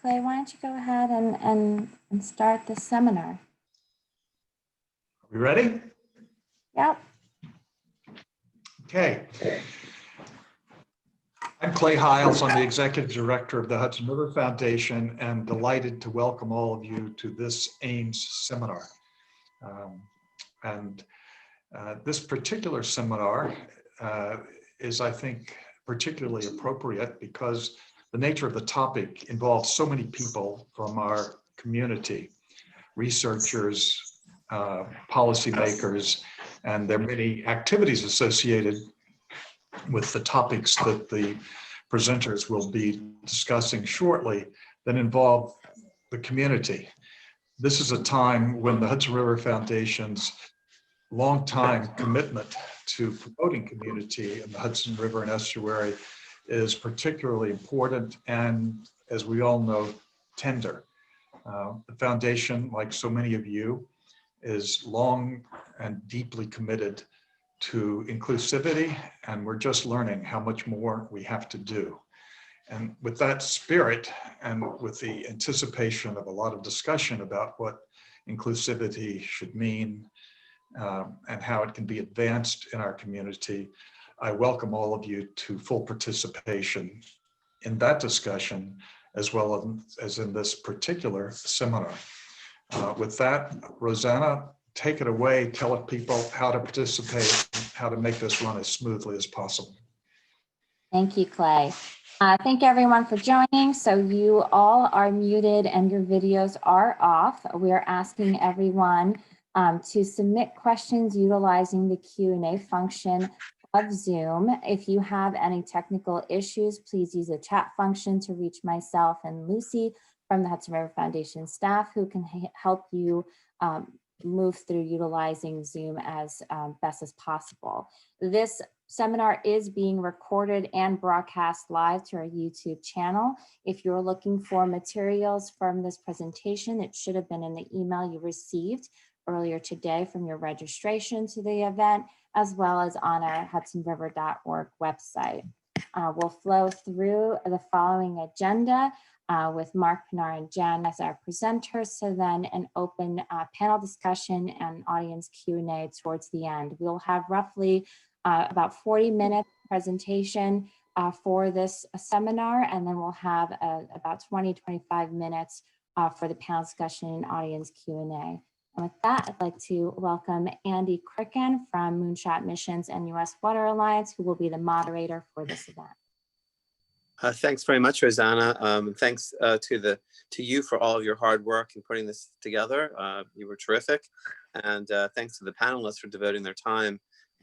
Clay, why don't you go ahead and start the seminar? We ready? Yep. Okay. I'm Clay Hiles. I'm the Executive Director of the Hudson River Foundation and delighted to welcome all of you to this Ames seminar. This particular seminar is, I think, particularly appropriate because the nature of the topic involves so many people from our community, researchers, policymakers, and there are many activities associated with the topics that the presenters will be discussing shortly that involve the community. This is a time when the Hudson River Foundation's long-time commitment to promoting community in the Hudson River and estuary is particularly important and, as we all know, tender. The foundation, like so many of you, is long and deeply committed to inclusivity, and we're just learning how much more we have to do. And with that spirit and with the anticipation of a lot of discussion about what inclusivity should mean and how it can be advanced in our community, I welcome all of you to full participation in that discussion as well as in this particular seminar. With that, Rosanna, take it away. Tell people how to participate, how to make this run as smoothly as possible. Thank you, Clay. Thank everyone for joining. So you all are muted and your videos are off. We are asking everyone to submit questions utilizing the Q&A function of Zoom. If you have any technical issues, please use the chat function to reach myself and Lucy from the Hudson River Foundation staff who can help you move through utilizing Zoom as best as possible. This seminar is being recorded and broadcast live to our YouTube channel. If you're looking for materials from this presentation, it should have been in the email you received earlier today from your registration to the event, as well as on our hudsonriver.org website. We'll flow through the following agenda with Mark, Pinar, and Jen as our presenters, so then an open panel discussion and audience Q&A towards the end. We'll have roughly about 40 minutes presentation for this seminar, and then we'll have about 20-25 minutes for the panel discussion and audience Q&A. And with that, I'd like to welcome Andy Cricken from Moonshot Missions and U.S. Water Alliance, who will be the moderator for this event. Thanks very much, Rosanna. Thanks to you for all of your hard work in putting this together. You were terrific. And thanks to the panelists for devoting their time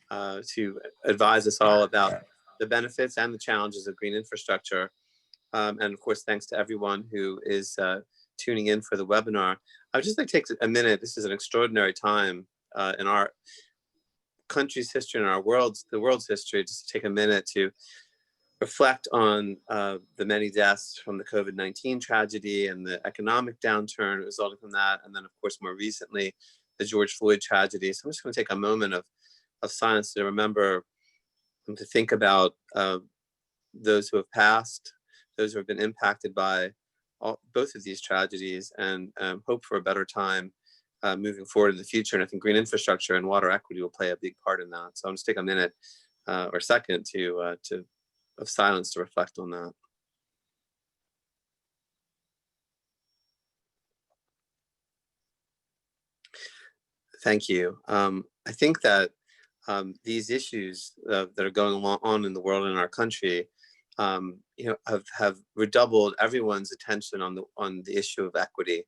to advise us all about the benefits and the challenges of green infrastructure. And of course, thanks to everyone who is tuning in for the webinar. I would just like to take a minute. This is an extraordinary time in our country's history and the world's history, just to take a minute to reflect on the many deaths from the COVID-19 tragedy and the economic downturn resulting from that. And then, of course, more recently, the George Floyd tragedy. So I'm just going to take a moment of silence to remember and to think about those who have passed, those who have been impacted by both of these tragedies, and hope for a better time moving forward in the future. And I think green infrastructure and water equity will play a big part in that. So I'll just take a minute or second of silence to reflect on that. Thank you. I think that these issues that are going on in the world and in our country, have redoubled everyone's attention on the issue of equity,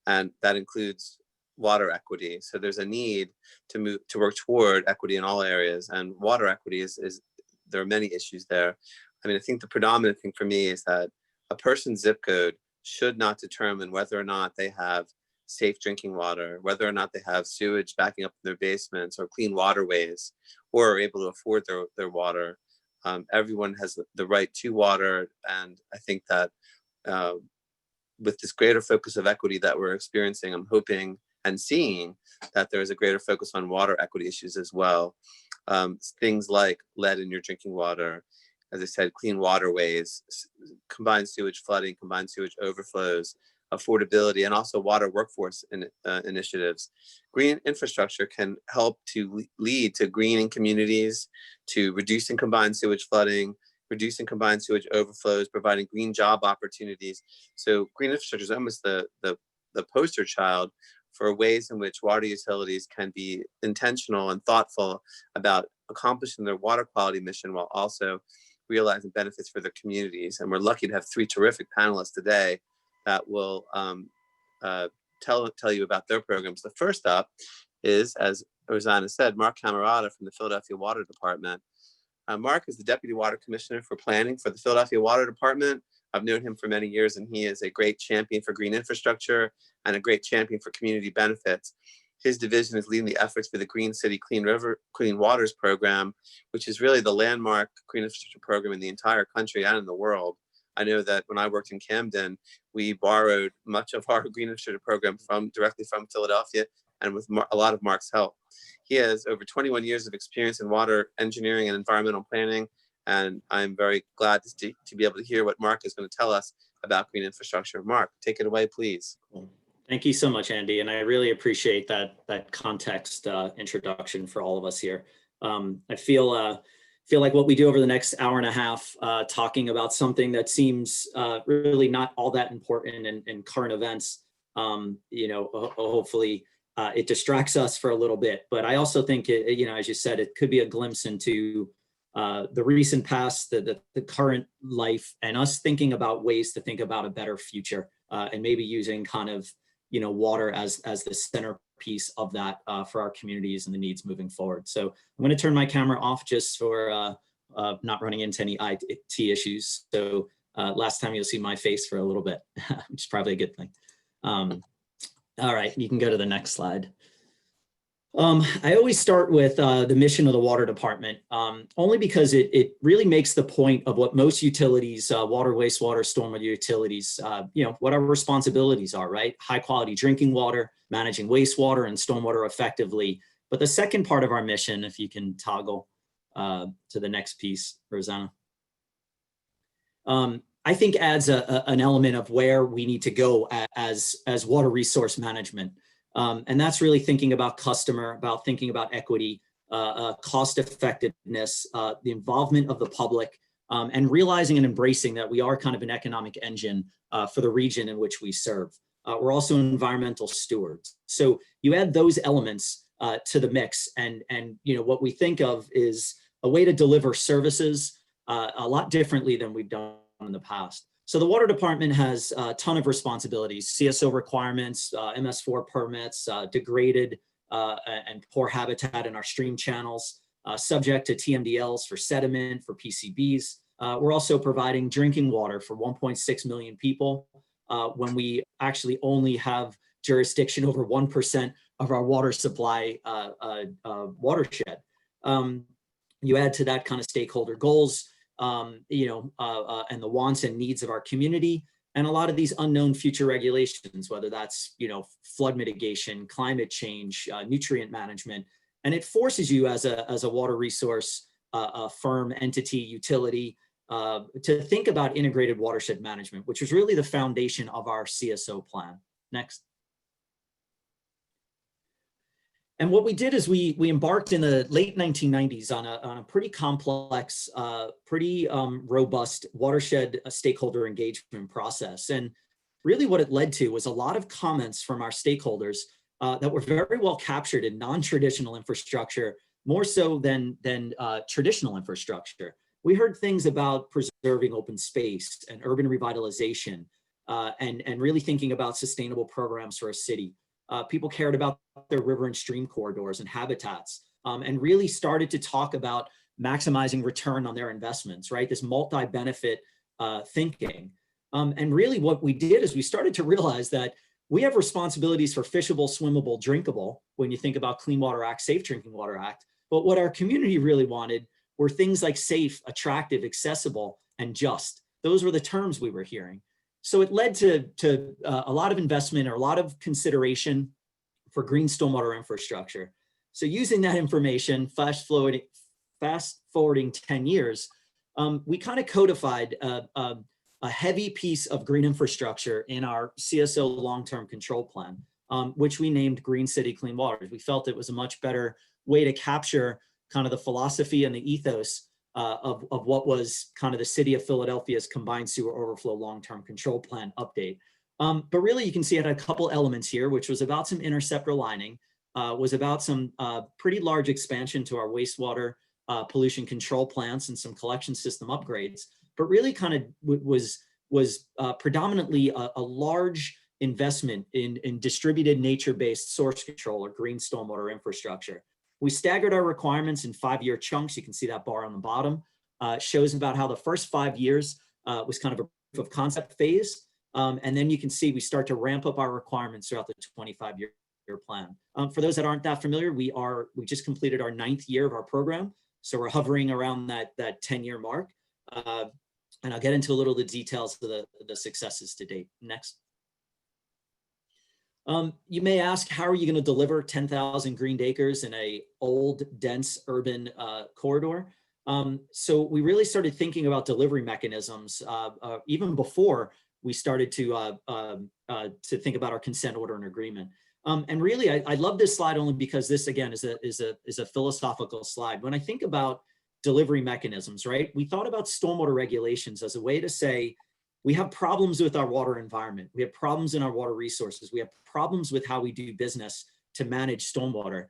and that includes water equity. So there's a need to work toward equity in all areas, and water equity is there are many issues there. I mean, I think the predominant thing for me is that a person's zip code should not determine whether or not they have safe drinking water, whether or not they have sewage backing up in their basements or clean waterways, or are able to afford their water. Everyone has the right to water, and I think that with this greater focus of equity that we're experiencing, I'm hoping and seeing that there is a greater focus on water equity issues as well. Things like lead in your drinking water, as I said, clean waterways, combined sewage flooding, combined sewage overflows, affordability, and also water workforce initiatives. Green infrastructure can help to lead to greening communities, to reducing combined sewage flooding, reducing combined sewage overflows, providing green job opportunities. So green infrastructure is almost the poster child for ways in which water utilities can be intentional and thoughtful about accomplishing their water quality mission while also realizing benefits for their communities. And we're lucky to have three terrific panelists today that will tell you about their programs. The first up is, as Rosanna said, Mark Camerata from the Philadelphia Water Department. Mark is the Deputy Water Commissioner for Planning for the Philadelphia Water Department. I've known him for many years, and he is a great champion for green infrastructure and a great champion for community benefits. His division is leading the efforts for the Green City Clean River, Clean Waters program, which is really the landmark green infrastructure program in the entire country and in the world. I know that when I worked in Camden, we borrowed much of our green infrastructure program directly from Philadelphia, and with a lot of Mark's help. He has over 21 years of experience in water engineering and environmental planning, and I'm very glad to be able to hear what Mark is going to tell us about green infrastructure. Mark, take it away, please. Cool. Thank you so much, Andy, and I really appreciate that context introduction for all of us here. I feel like what we do over the next hour and a half, talking about something that seems really not all that important in current events, hopefully it distracts us for a little bit. But I also think, as you said, it could be a glimpse into the recent past, the current life, and us thinking about ways to think about a better future, and maybe using kind of, water as the centerpiece of that for our communities and the needs moving forward. So I'm going to turn my camera off just for not running into any IT issues. So last time you'll see my face for a little bit, which is probably a good thing. All right, you can go to the next slide. I always start with the mission of the water department, only because it really makes the point of what most utilities, water, wastewater, stormwater utilities, what our responsibilities are, right? High quality drinking water, managing wastewater and stormwater effectively. But the second part of our mission, if you can toggle to the next piece, Rosanna, I think adds an element of where we need to go as water resource management. And that's really thinking about customer, about thinking about equity, cost effectiveness, the involvement of the public, and realizing and embracing that we are kind of an economic engine for the region in which we serve. We're also environmental stewards. So you add those elements to the mix, and what we think of is a way to deliver services a lot differently than we've done in the past. So the water department has a ton of responsibilities: CSO requirements, MS4 permits, degraded and poor habitat in our stream channels, subject to TMDLs for sediment, for PCBs. We're also providing drinking water for 1.6 million people when we actually only have jurisdiction over 1% of our water supply watershed. You add to that kind of stakeholder goals, and the wants and needs of our community, and a lot of these unknown future regulations, whether that's, flood mitigation, climate change, nutrient management. And it forces you as a water resource, firm, entity, utility, to think about integrated watershed management, which is really the foundation of our CSO plan. Next. And what we did is we embarked in the late 1990s on a pretty complex, pretty robust watershed stakeholder engagement process. And really what it led to was a lot of comments from our stakeholders that were very well captured in non-traditional infrastructure, more so than traditional infrastructure. We heard things about preserving open space and urban revitalization, and really thinking about sustainable programs for a city. People cared about their river and stream corridors and habitats, and really started to talk about maximizing return on their investments, right? This multi-benefit thinking. And really what we did is we started to realize that we have responsibilities for fishable, swimmable, drinkable, when you think about Clean Water Act, Safe Drinking Water Act. But what our community really wanted were things like safe, attractive, accessible, and just. Those were the terms we were hearing. So it led to a lot of investment, or a lot of consideration for green stormwater infrastructure. So using that information, fast forwarding 10 years, we kind of codified a heavy piece of green infrastructure in our CSO long-term control plan, which we named Green City Clean Waters. We felt it was a much better way to capture kind of the philosophy and the ethos of what was kind of the city of Philadelphia's combined sewer overflow long-term control plan update. But really you can see it had a couple elements here, which was about some interceptor lining, was about some pretty large expansion to our wastewater pollution control plants and some collection system upgrades, but really kind of was predominantly a large investment in distributed nature-based source control or green stormwater infrastructure. We staggered our requirements in 5-year chunks. You can see that bar on the bottom. Shows about how the first 5 years was kind of a proof of concept phase. And then you can see we start to ramp up our requirements throughout the 25-year plan. For those that aren't that familiar, we just completed our 9th year of our program. So we're hovering around that 10-year mark. And I'll get into a little of the details of the successes to date. Next. You may ask, how are you going to deliver 10,000 greened acres in a old, dense urban corridor? So we really started thinking about delivery mechanisms even before we started to think about our consent order and agreement. And really, I love this slide only because this, again, is a philosophical slide. When I think about delivery mechanisms, right? We thought about stormwater regulations as a way to say, we have problems with our water environment. We have problems in our water resources. We have problems with how we do business to manage stormwater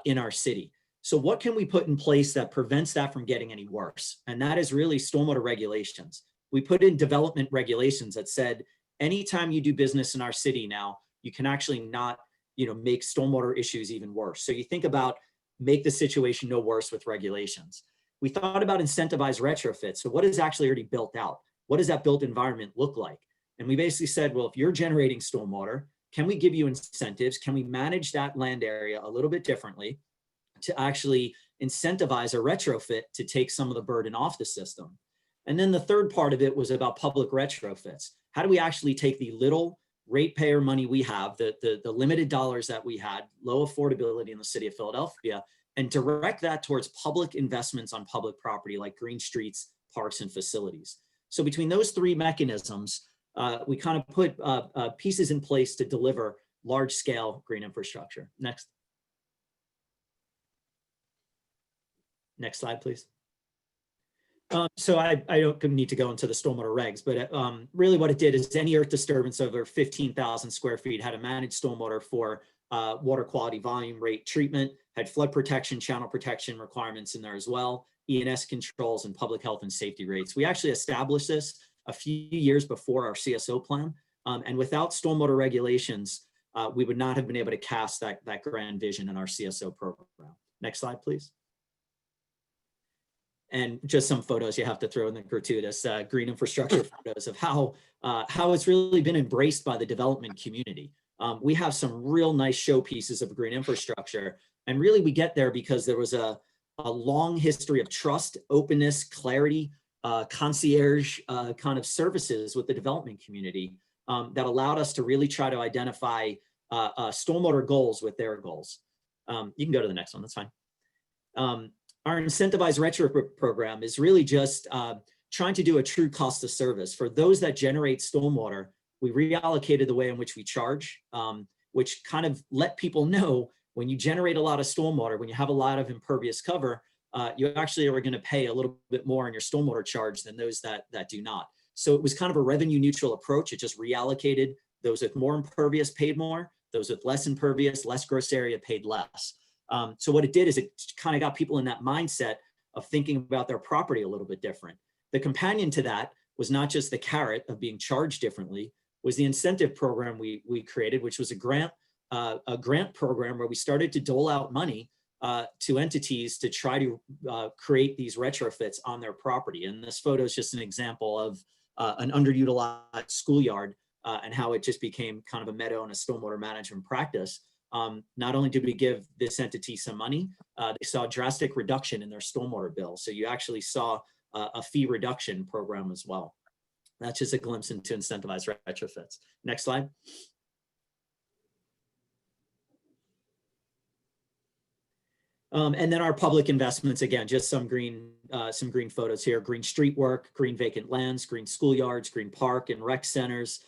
in our city. So what can we put in place that prevents that from getting any worse? And that is really stormwater regulations. We put in development regulations that said, anytime you do business in our city now, you can actually not, make stormwater issues even worse. So you think about make the situation no worse with regulations. We thought about incentivized retrofits. So what is actually already built out? What does that built environment look like? And we basically said, well, if you're generating stormwater, can we give you incentives? Can we manage that land area a little bit differently to actually incentivize a retrofit to take some of the burden off the system? And then the third part of it was about public retrofits. How do we actually take the little ratepayer money we have, the limited dollars that we had, low affordability in the city of Philadelphia, and direct that towards public investments on public property like green streets, parks, and facilities? So between those three mechanisms, we kind of put pieces in place to deliver large-scale green infrastructure. Next. Next slide, please. So I don't need to go into the stormwater regs, but really what it did is any earth disturbance over 15,000 square feet had to manage stormwater for water quality, volume, rate, treatment, had flood protection, channel protection requirements in there as well, E&S controls, and public health and safety rates. We actually established this a few years before our CSO plan. And without stormwater regulations, we would not have been able to cast that grand vision in our CSO program. Next slide, please. And just some photos you have to throw in the gratuitous green infrastructure photos of how it's really been embraced by the development community. We have some real nice showpieces of green infrastructure. And really we get there because there was a long history of trust, openness, clarity, concierge kind of services with the development community that allowed us to really try to identify stormwater goals with their goals. You can go to the next one, that's fine. Our incentivized retrofit program is really just trying to do a true cost of service. For those that generate stormwater, we reallocated the way in which we charge, which kind of let people know when you generate a lot of stormwater, when you have a lot of impervious cover, you actually are going to pay a little bit more on your stormwater charge than those that do not. So it was kind of a revenue neutral approach. It just reallocated. Those with more impervious paid more, those with less impervious, less gross area paid less. So what it did is it kind of got people in that mindset of thinking about their property a little bit different. The companion to that was not just the carrot of being charged differently, was the incentive program we created, which was a grant program where we started to dole out money to entities to try to create these retrofits on their property. And this photo is just an example of an underutilized schoolyard and how it just became kind of a meadow and a stormwater management practice. Not only did we give this entity some money, they saw a drastic reduction in their stormwater bill. So you actually saw a fee reduction program as well. That's just a glimpse into incentivized retrofits. Next slide. And then our public investments, again, just some green photos here: green street work, green vacant lands, green schoolyards, green park and rec centers,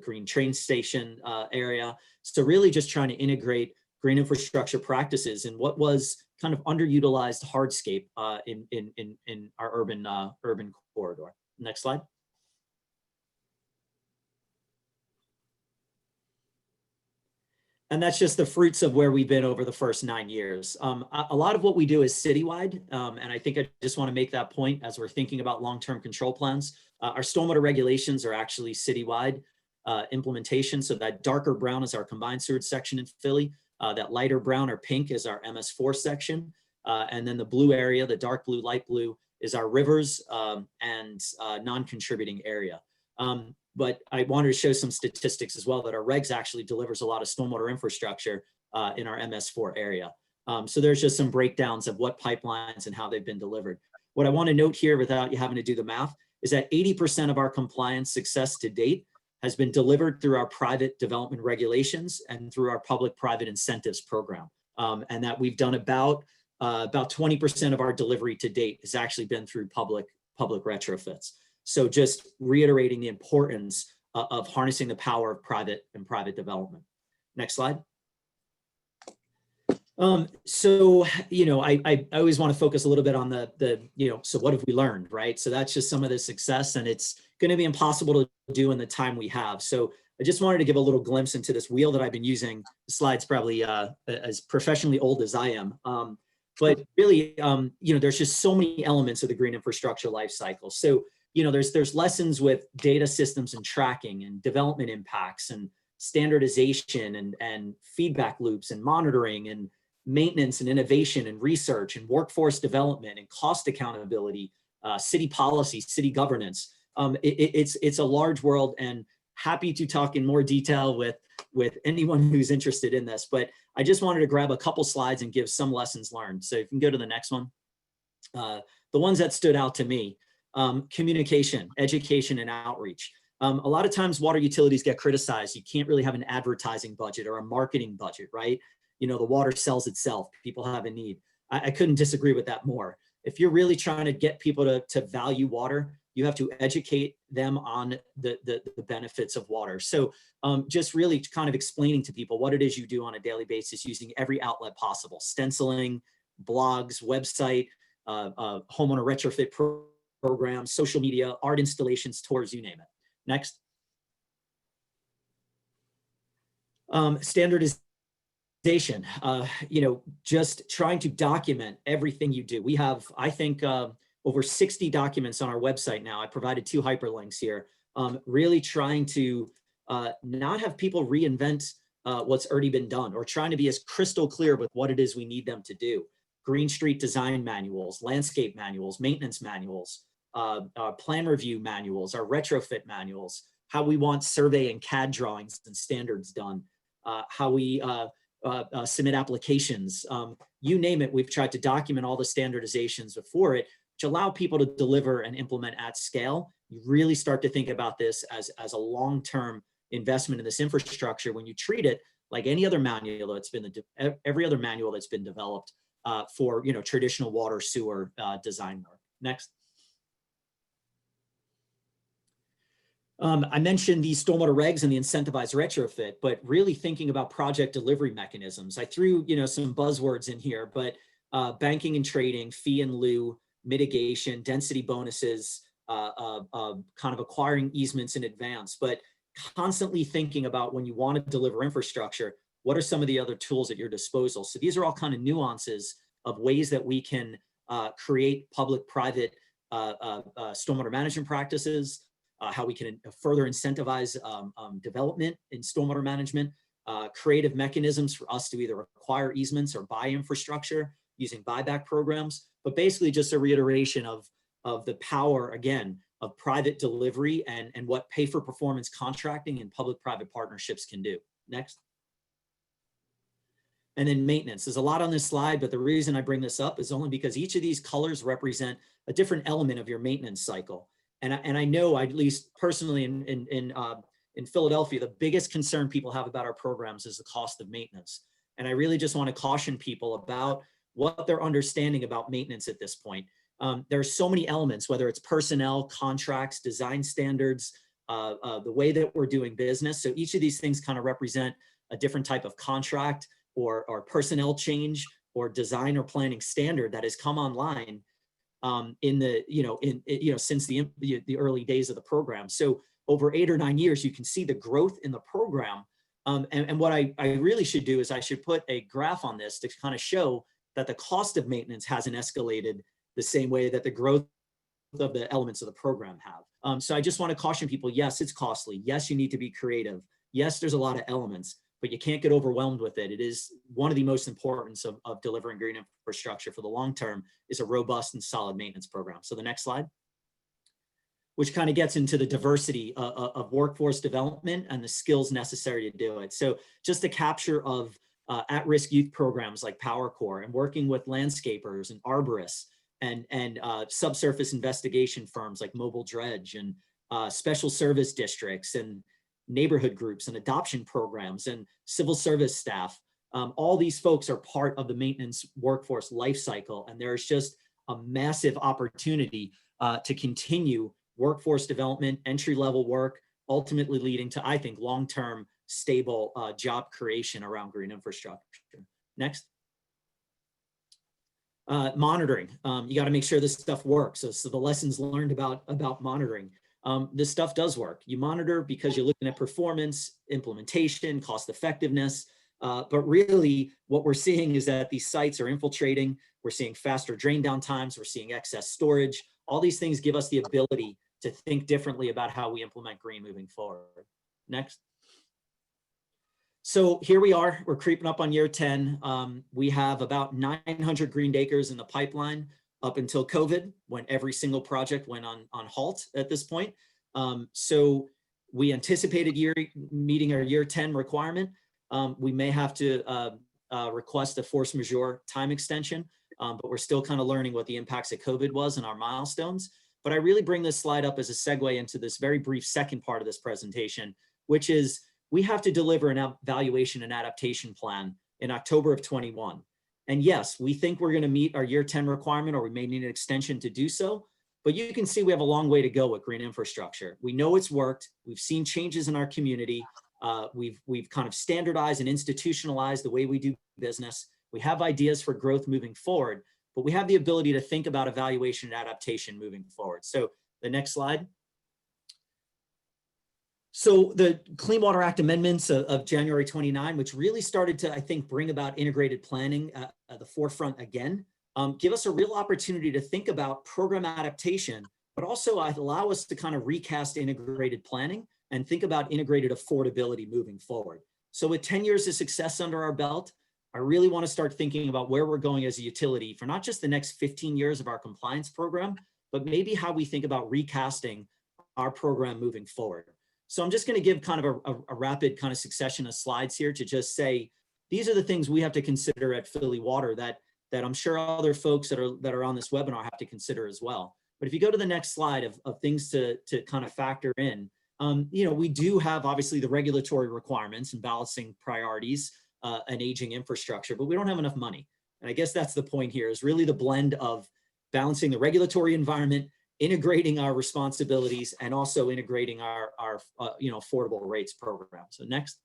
green train station area. So really just trying to integrate green infrastructure practices in what was kind of underutilized hardscape in our urban corridor. Next slide. And that's just the fruits of where we've been over the first 9 years. A lot of what we do is citywide, and I think I just want to make that point as we're thinking about long-term control plans. Our stormwater regulations are actually citywide implementation. So that darker brown is our combined sewage section in Philly. That lighter brown or pink is our MS4 section. And then the blue area, the dark blue, light blue, is our rivers and non-contributing area. But I wanted to show some statistics as well that our regs actually delivers a lot of stormwater infrastructure in our MS4 area. So there's just some breakdowns of what pipelines and how they've been delivered. What I want to note here, without you having to do the math, is that 80% of our compliance success to date has been delivered through our private development regulations and through our public-private incentives program. And that we've done about 20% of our delivery to date has actually been through public retrofits. So just reiterating the importance of harnessing the power of private development. Next slide. So, I always want to focus a little bit on so what have we learned, right? So that's just some of the success, and it's going to be impossible to do in the time we have. So I just wanted to give a little glimpse into this wheel that I've been using. The slide's probably as professionally old as I am. But really, there's just so many elements of the green infrastructure life cycle. So, there's lessons with data systems and tracking and development impacts and standardization and feedback loops and monitoring and maintenance and innovation and research and workforce development and cost accountability, city policy, city governance. It's a large world, and happy to talk in more detail with anyone who's interested in this. But I just wanted to grab a couple slides and give some lessons learned. So if you can go to the next one. The ones that stood out to me: communication, education, and outreach. A lot of times water utilities get criticized. You can't really have an advertising budget or a marketing budget, right? The water sells itself. People have a need. I couldn't disagree with that more. If you're really trying to get people to value water, you have to educate them on the benefits of water. So just really kind of explaining to people what it is you do on a daily basis using every outlet possible: stenciling, blogs, website, homeowner retrofit programs, social media, art installations, tours, you name it. Next. Standardization. Just trying to document everything you do. We have, I think, over 60 documents on our website now. I provided 2 hyperlinks here. Really trying to not have people reinvent what's already been done, or trying to be as crystal clear with what it is we need them to do. Green Street design manuals, landscape manuals, maintenance manuals, plan review manuals, our retrofit manuals, how we want survey and CAD drawings and standards done, how we submit applications, you name it. We've tried to document all the standardizations before it, which allow people to deliver and implement at scale. You really start to think about this as a long-term investment in this infrastructure when you treat it like any other manual that's been every other manual that's been developed for traditional water sewer design work. Next. I mentioned the stormwater regs and the incentivized retrofit, but really thinking about project delivery mechanisms. I threw some buzzwords in here, but banking and trading, fee and lieu, mitigation, density bonuses, kind of acquiring easements in advance, but constantly thinking about when you want to deliver infrastructure, what are some of the other tools at your disposal? So these are all kind of nuances of ways that we can create public-private stormwater management practices, how we can further incentivize development in stormwater management, creative mechanisms for us to either acquire easements or buy infrastructure using buyback programs, but basically just a reiteration of the power, again, of private delivery and what pay-for-performance contracting and public-private partnerships can do. Next. And then maintenance. There's a lot on this slide, but the reason I bring this up is only because each of these colors represent a different element of your maintenance cycle. And I know, at least personally in Philadelphia, the biggest concern people have about our programs is the cost of maintenance. And I really just want to caution people about what they're understanding about maintenance at this point. There are so many elements, whether it's personnel, contracts, design standards, the way that we're doing business. So each of these things kind of represent a different type of contract or personnel change or design or planning standard that has come online in the, since the early days of the program. So over 8 or 9 years, you can see the growth in the program. And what I really should do is I should put a graph on this to kind of show that the cost of maintenance hasn't escalated the same way that the growth of the elements of the program have. So I just want to caution people, yes, it's costly. Yes, you need to be creative. Yes, there's a lot of elements, but you can't get overwhelmed with it. It is one of the most importance of delivering green infrastructure for the long term is a robust and solid maintenance program. So the next slide, which kind of gets into the diversity of workforce development and the skills necessary to do it. So just a capture of at-risk youth programs like Power Corps and working with landscapers and arborists and subsurface investigation firms like Mobile Dredge and special service districts and neighborhood groups and adoption programs and civil service staff. All these folks are part of the maintenance workforce life cycle, and there's just a massive opportunity to continue workforce development, entry-level work, ultimately leading to, I think, long-term stable job creation around green infrastructure. Next. Monitoring. You got to make sure this stuff works. So the lessons learned about monitoring. This stuff does work. You monitor because you're looking at performance, implementation, cost effectiveness. But really what we're seeing is that these sites are infiltrating. We're seeing faster drain down times. We're seeing excess storage. All these things give us the ability to think differently about how we implement green moving forward. Next. So here we are, we're creeping up on year 10. We have about 900 greened acres in the pipeline up until COVID, when every single project went on halt at this point. So we anticipated meeting our year 10 requirement. We may have to request a force majeure time extension, but we're still kind of learning what the impacts of COVID was and our milestones. But I really bring this slide up as a segue into this very brief second part of this presentation, which is we have to deliver an evaluation and adaptation plan in October of 21. And yes, we think we're going to meet our year 10 requirement, or we may need an extension to do so. But you can see we have a long way to go with green infrastructure. We know it's worked. We've seen changes in our community. We've kind of standardized and institutionalized the way we do business. We have ideas for growth moving forward, but we have the ability to think about evaluation and adaptation moving forward. So the next slide. So the Clean Water Act amendments of January 29, which really started to, I think, bring about integrated planning at the forefront again, give us a real opportunity to think about program adaptation, but also allow us to kind of recast integrated planning and think about integrated affordability moving forward. So with 10 years of success under our belt, I really want to start thinking about where we're going as a utility for not just the next 15 years of our compliance program, but maybe how we think about recasting our program moving forward. So I'm just going to give kind of a rapid kind of succession of slides here to just say, these are the things we have to consider at Philly Water that I'm sure other folks that are on this webinar have to consider as well. But if you go to the next slide of things to kind of factor in, we do have obviously the regulatory requirements and balancing priorities and aging infrastructure, but we don't have enough money. And I guess that's the point here, is really the blend of balancing the regulatory environment, integrating our responsibilities, and also integrating our affordable rates program. So next.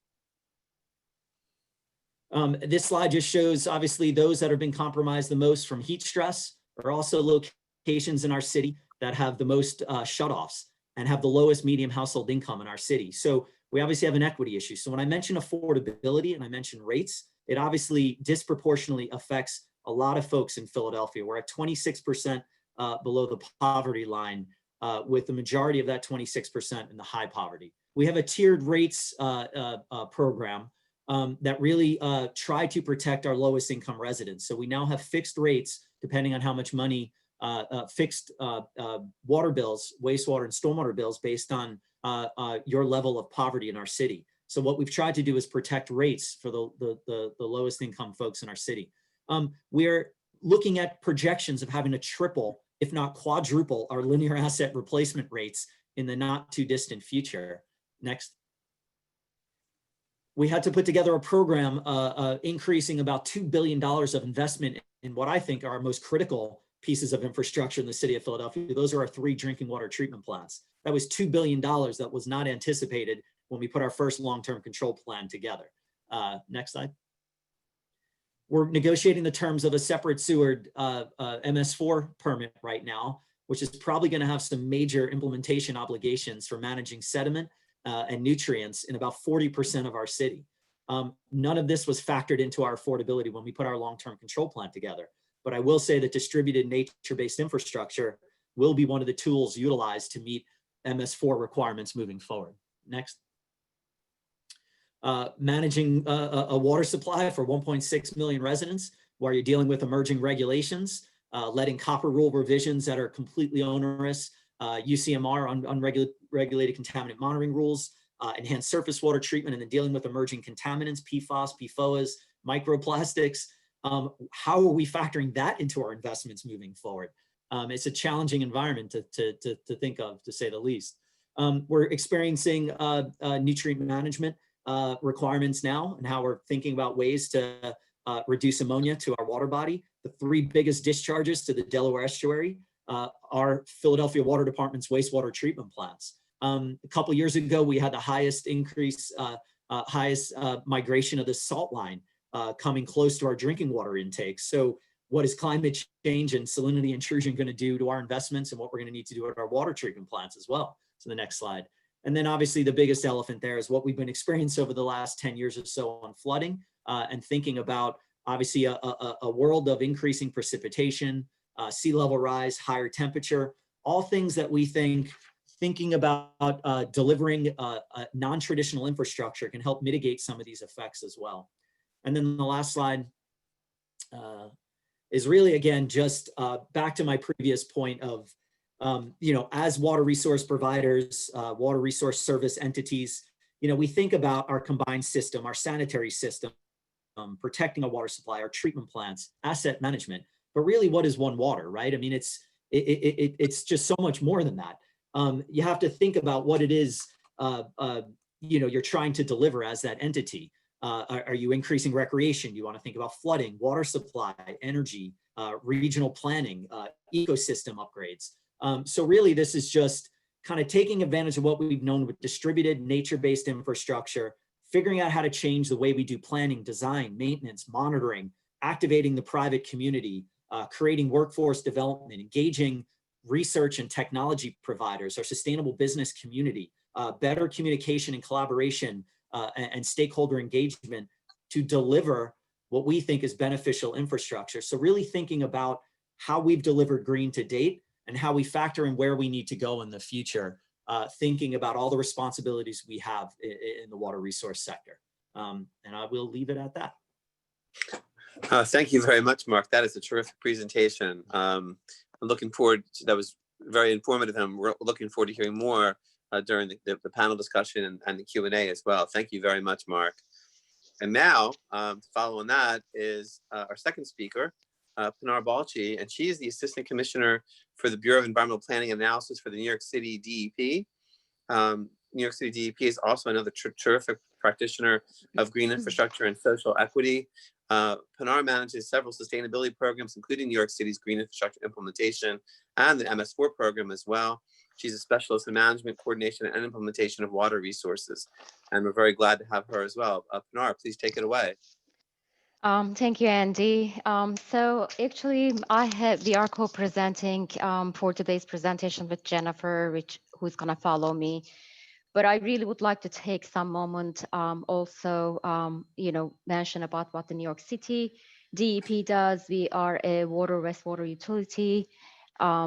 This slide just shows obviously those that have been compromised the most from heat stress are also locations in our city that have the most shutoffs and have the lowest medium household income in our city. So we obviously have an equity issue. So when I mention affordability and I mention rates, it obviously disproportionately affects a lot of folks in Philadelphia. We're at 26% below the poverty line, with the majority of that 26% in the high poverty. We have a tiered rates program that really try to protect our lowest income residents. So we now have fixed rates depending on how much money, fixed water bills, wastewater and stormwater bills based on your level of poverty in our city. So what we've tried to do is protect rates for the lowest income folks in our city. We're looking at projections of having to triple, if not quadruple, our linear asset replacement rates in the not too distant future. Next. we had to put together a program increasing about $2 billion of investment in what I think are our most critical pieces of infrastructure in the city of Philadelphia. Those are our 3 drinking water treatment plants. That was $2 billion that was not anticipated when we put our first long-term control plan together. Next slide. We're negotiating the terms of a separate sewer MS4 permit right now, which is probably going to have some major implementation obligations for managing sediment and nutrients in about 40% of our city. None of this was factored into our affordability when we put our long-term control plan together. But I will say that distributed nature-based infrastructure will be one of the tools utilized to meet MS4 requirements moving forward. Next. Managing a water supply for 1.6 million residents while you're dealing with emerging regulations, letting copper rule revisions that are completely onerous, UCMR, unregulated contaminant monitoring rules, enhanced surface water treatment, and then dealing with emerging contaminants, PFAS, PFOAs, microplastics. How are we factoring that into our investments moving forward? It's a challenging environment to think of, to say the least. We're experiencing nutrient management requirements now, and how we're thinking about ways to reduce ammonia to our water body. The 3 biggest discharges to the Delaware estuary are Philadelphia Water Department's wastewater treatment plants. A couple years ago, we had the highest increase, highest migration of the salt line coming close to our drinking water intake. So what is climate change and salinity intrusion going to do to our investments, and what we're going to need to do at our water treatment plants as well? So the next slide. And then obviously the biggest elephant there is what we've been experiencing over the last 10 years or so on flooding, and thinking about obviously a world of increasing precipitation, sea level rise, higher temperature, all things that we thinking about delivering non-traditional infrastructure can help mitigate some of these effects as well. And then the last slide is really, again, just back to my previous point of, as water resource providers, water resource service entities, we think about our combined system, our sanitary system, protecting our water supply, our treatment plants, asset management. But really, what is one water, right? I mean, it's just so much more than that. You have to think about what it is, you're trying to deliver as that entity. Are you increasing recreation? You want to think about flooding, water supply, energy, regional planning, ecosystem upgrades. So really, this is just kind of taking advantage of what we've known with distributed nature-based infrastructure, figuring out how to change the way we do planning, design, maintenance, monitoring, activating the private community, creating workforce development, engaging research and technology providers, our sustainable business community, better communication and collaboration, and stakeholder engagement to deliver what we think is beneficial infrastructure. So really thinking about how we've delivered green to date and how we factor in where we need to go in the future, thinking about all the responsibilities we have in the water resource sector. And I will leave it at that. Thank you very much, Mark. That is a terrific presentation. I'm looking forward to, that was very informative, and we're looking forward to hearing more during the panel discussion and the Q&A as well. Thank you very much, Mark. And now, following that is our second speaker, Pinar Balci, and she is the Assistant Commissioner for the Bureau of Environmental Planning and Analysis for the New York City DEP. New York City DEP is also another terrific practitioner of green infrastructure and social equity. Pinar manages several sustainability programs, including New York City's green infrastructure implementation and the MS4 program as well. She's a specialist in management, coordination, and implementation of water resources. And we're very glad to have her as well. Pinar, please take it away. Thank you, Andy. So actually, we are co-presenting for today's presentation with Jennifer, who's going to follow me. But I really would like to take some moment also, mention about what the New York City DEP does. We are a wastewater utility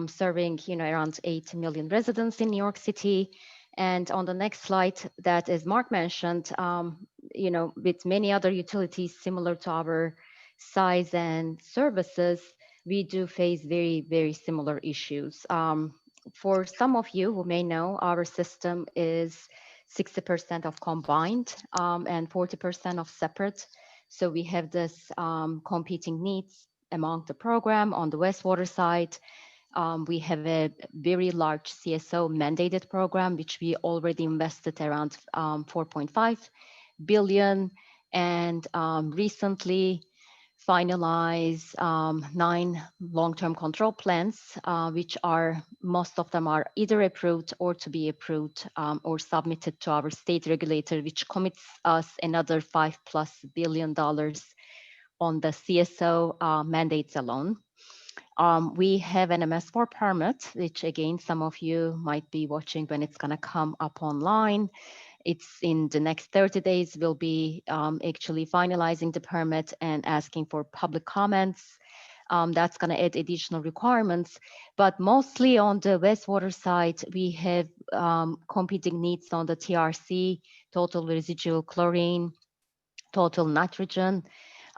serving, around 8 million residents in New York City. And on the next slide, that as Mark mentioned, with many other utilities similar to our size and services, we do face very, very similar issues. For some of you who may know, our system is 60% of combined and 40% of separate. So we have this competing needs among the program. On the wastewater side, we have a very large CSO mandated program, which we already invested around $4.5 billion, and recently finalized 9 long-term control plans, which are, most of them are either approved or to be approved, or submitted to our state regulator, which commits us another $5+ billion on the CSO mandates alone. We have an MS4 permit, which again, some of you might be watching when it's gonna come up online. It's in the next 30 days, we'll be actually finalizing the permit and asking for public comments. That's gonna add additional requirements, but mostly on the wastewater side, we have competing needs on the TRC, total residual chlorine, total nitrogen,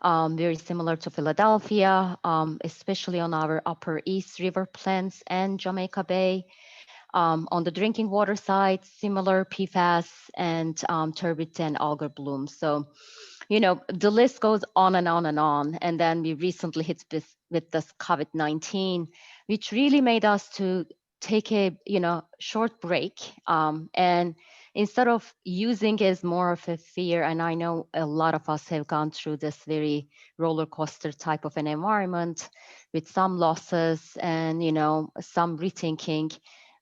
very similar to Philadelphia, especially on our Upper East River plants and Jamaica Bay. On the drinking water side, similar PFAS and turbid and algal bloom. So, you know, the list goes on and on and on. And then we recently hit with this COVID-19, which really made us to take a, you know, short break. And instead of using as more of a fear, and I know a lot of us have gone through this very roller coaster type of an environment with some losses and, you know, some rethinking,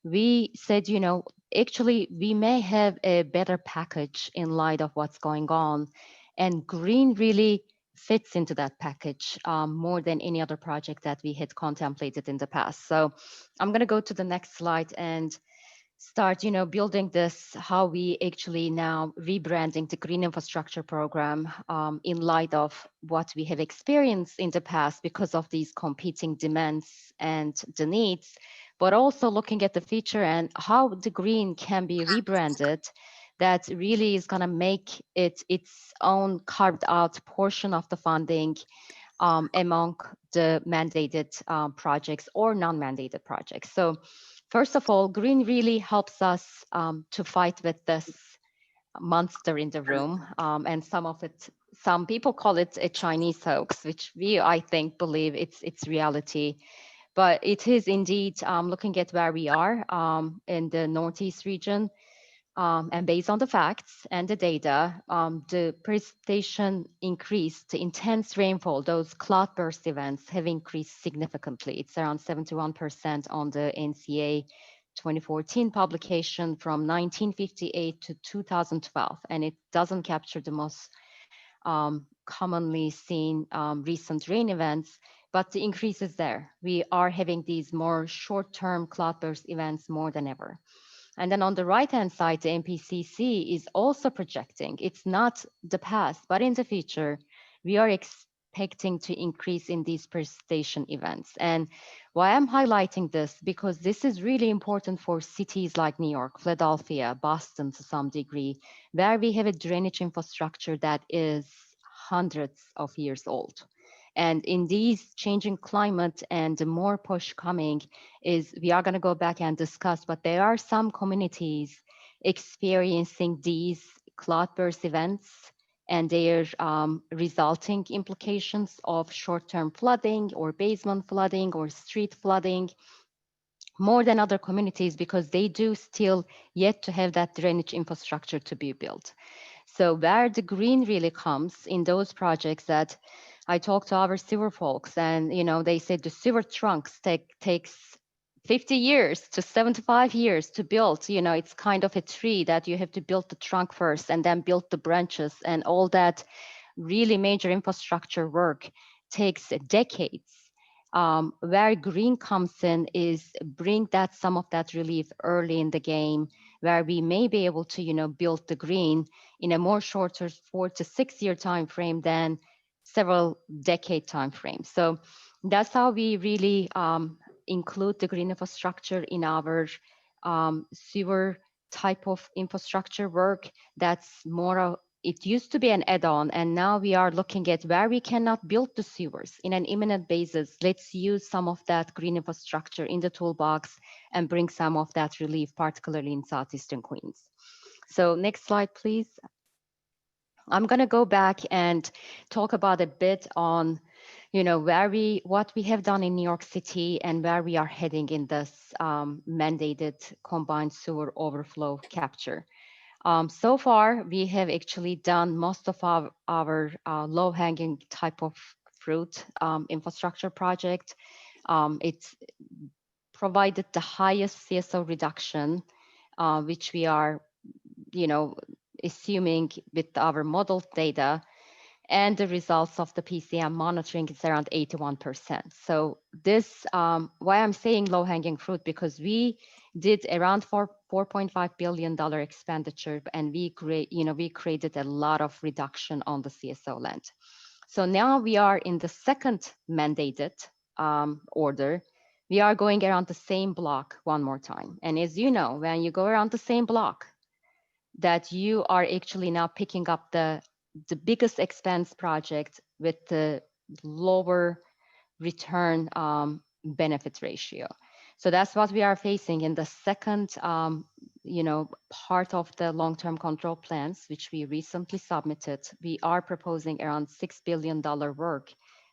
we said, you know, actually we may have a better package in light of what's going on. And green really fits into that package more than any other project that we had contemplated in the past. So I'm going to go to the next slide and start, you know, building this, how we actually now rebranding the green infrastructure program in light of what we have experienced in the past because of these competing demands and the needs, but also looking at the future and how the green can be rebranded that really is going to make it its own carved out portion of the funding among the mandated projects or non-mandated projects. So first of all, green really helps us to fight with this monster in the room. And some people call it a Chinese hoax, which we, I think, believe it's reality. But it is indeed looking at where we are in the Northeast region. And based on the facts and the data, the precipitation increased, the intense rainfall, those cloudburst events have increased significantly. It's around 71% on the NCA 2014 publication from 1958 to 2012. And it doesn't capture the most commonly seen recent rain events, but the increase is there. We are having these more short-term cloudburst events more than ever. And then on the right-hand side, the MPCC is also projecting, it's not the past, but in the future, we are expecting to increase in these precipitation events. And why I'm highlighting this, because this is really important for cities like New York, Philadelphia, Boston to some degree, where we have a drainage infrastructure that is hundreds of years old. And in these changing climate and the more push coming is we are going to go back and discuss, but there are some communities experiencing these cloudburst events and their resulting implications of short-term flooding or basement flooding or street flooding more than other communities because they do still yet to have that drainage infrastructure to be built. So where the green really comes in those projects that I talked to our sewer folks and, you know, they said the sewer trunks takes 50 years to 75 years to build. You know, it's kind of a tree that you have to build the trunk first and then build the branches, and all that really major infrastructure work takes decades. Where green comes in is bring that some of that relief early in the game, where we may be able to, you know, build the green in a more shorter 4 to 6 year time frame than several decade time frames. So that's how we really include the green infrastructure in our sewer type of infrastructure work. That's more it used to be an add-on, and now we are looking at where we cannot build the sewers in an imminent basis. Let's use some of that green infrastructure in the toolbox and bring some of that relief, particularly in Southeastern Queens. So next slide, please. I'm going to go back and talk about a bit on, you know, what we have done in New York City and where we are heading in this mandated combined sewer overflow capture. So far, we have actually done most of our low-hanging type of fruit infrastructure project. It's provided the highest CSO reduction, which we are, assuming with our model data, and the results of the PCM monitoring is around 81%. So this, why I'm saying low-hanging fruit, because we did around $4.5 billion expenditure, and we created a lot of reduction on the CSO land. So now we are in the second mandated order. We are going around the same block one more time. And as you know, when you go around the same block, that you are actually now picking up the biggest expense project with the lower return benefit ratio. So that's what we are facing in the second part of the long-term control plans, which we recently submitted. We are proposing around $6 billion work,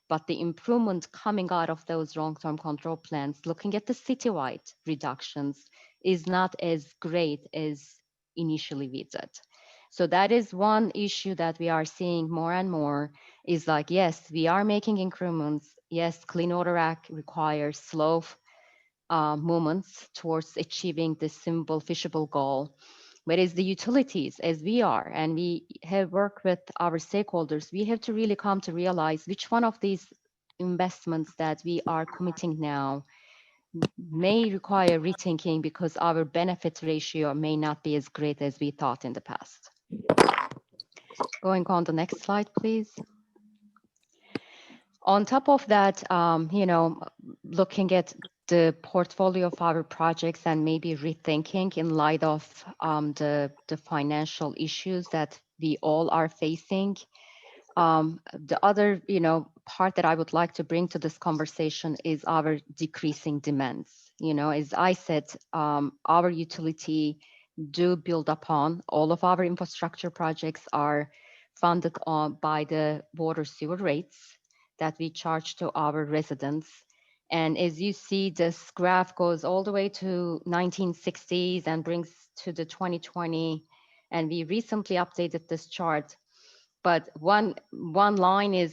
but the improvement coming out of those long-term control plans, looking at the citywide reductions, is not as great as initially we did. So that is one issue that we are seeing more and more, is like, yes, we are making increments. Yes, Clean Water Act requires slow movements towards achieving this simple, feasible goal. But as the utilities, as we are, and we have worked with our stakeholders, we have to really come to realize which one of these investments that we are committing now may require rethinking, because our benefit ratio may not be as great as we thought in the past. Going on the next slide, please. On top of that, looking at the portfolio of our projects and maybe rethinking in light of the financial issues that we all are facing. The other, part that I would like to bring to this conversation is our decreasing demands. As I said, our utility do build upon all of our infrastructure projects are funded by the water sewer rates that we charge to our residents. And as you see, this graph goes all the way to 1960s and brings to the 2020. And we recently updated this chart. But one line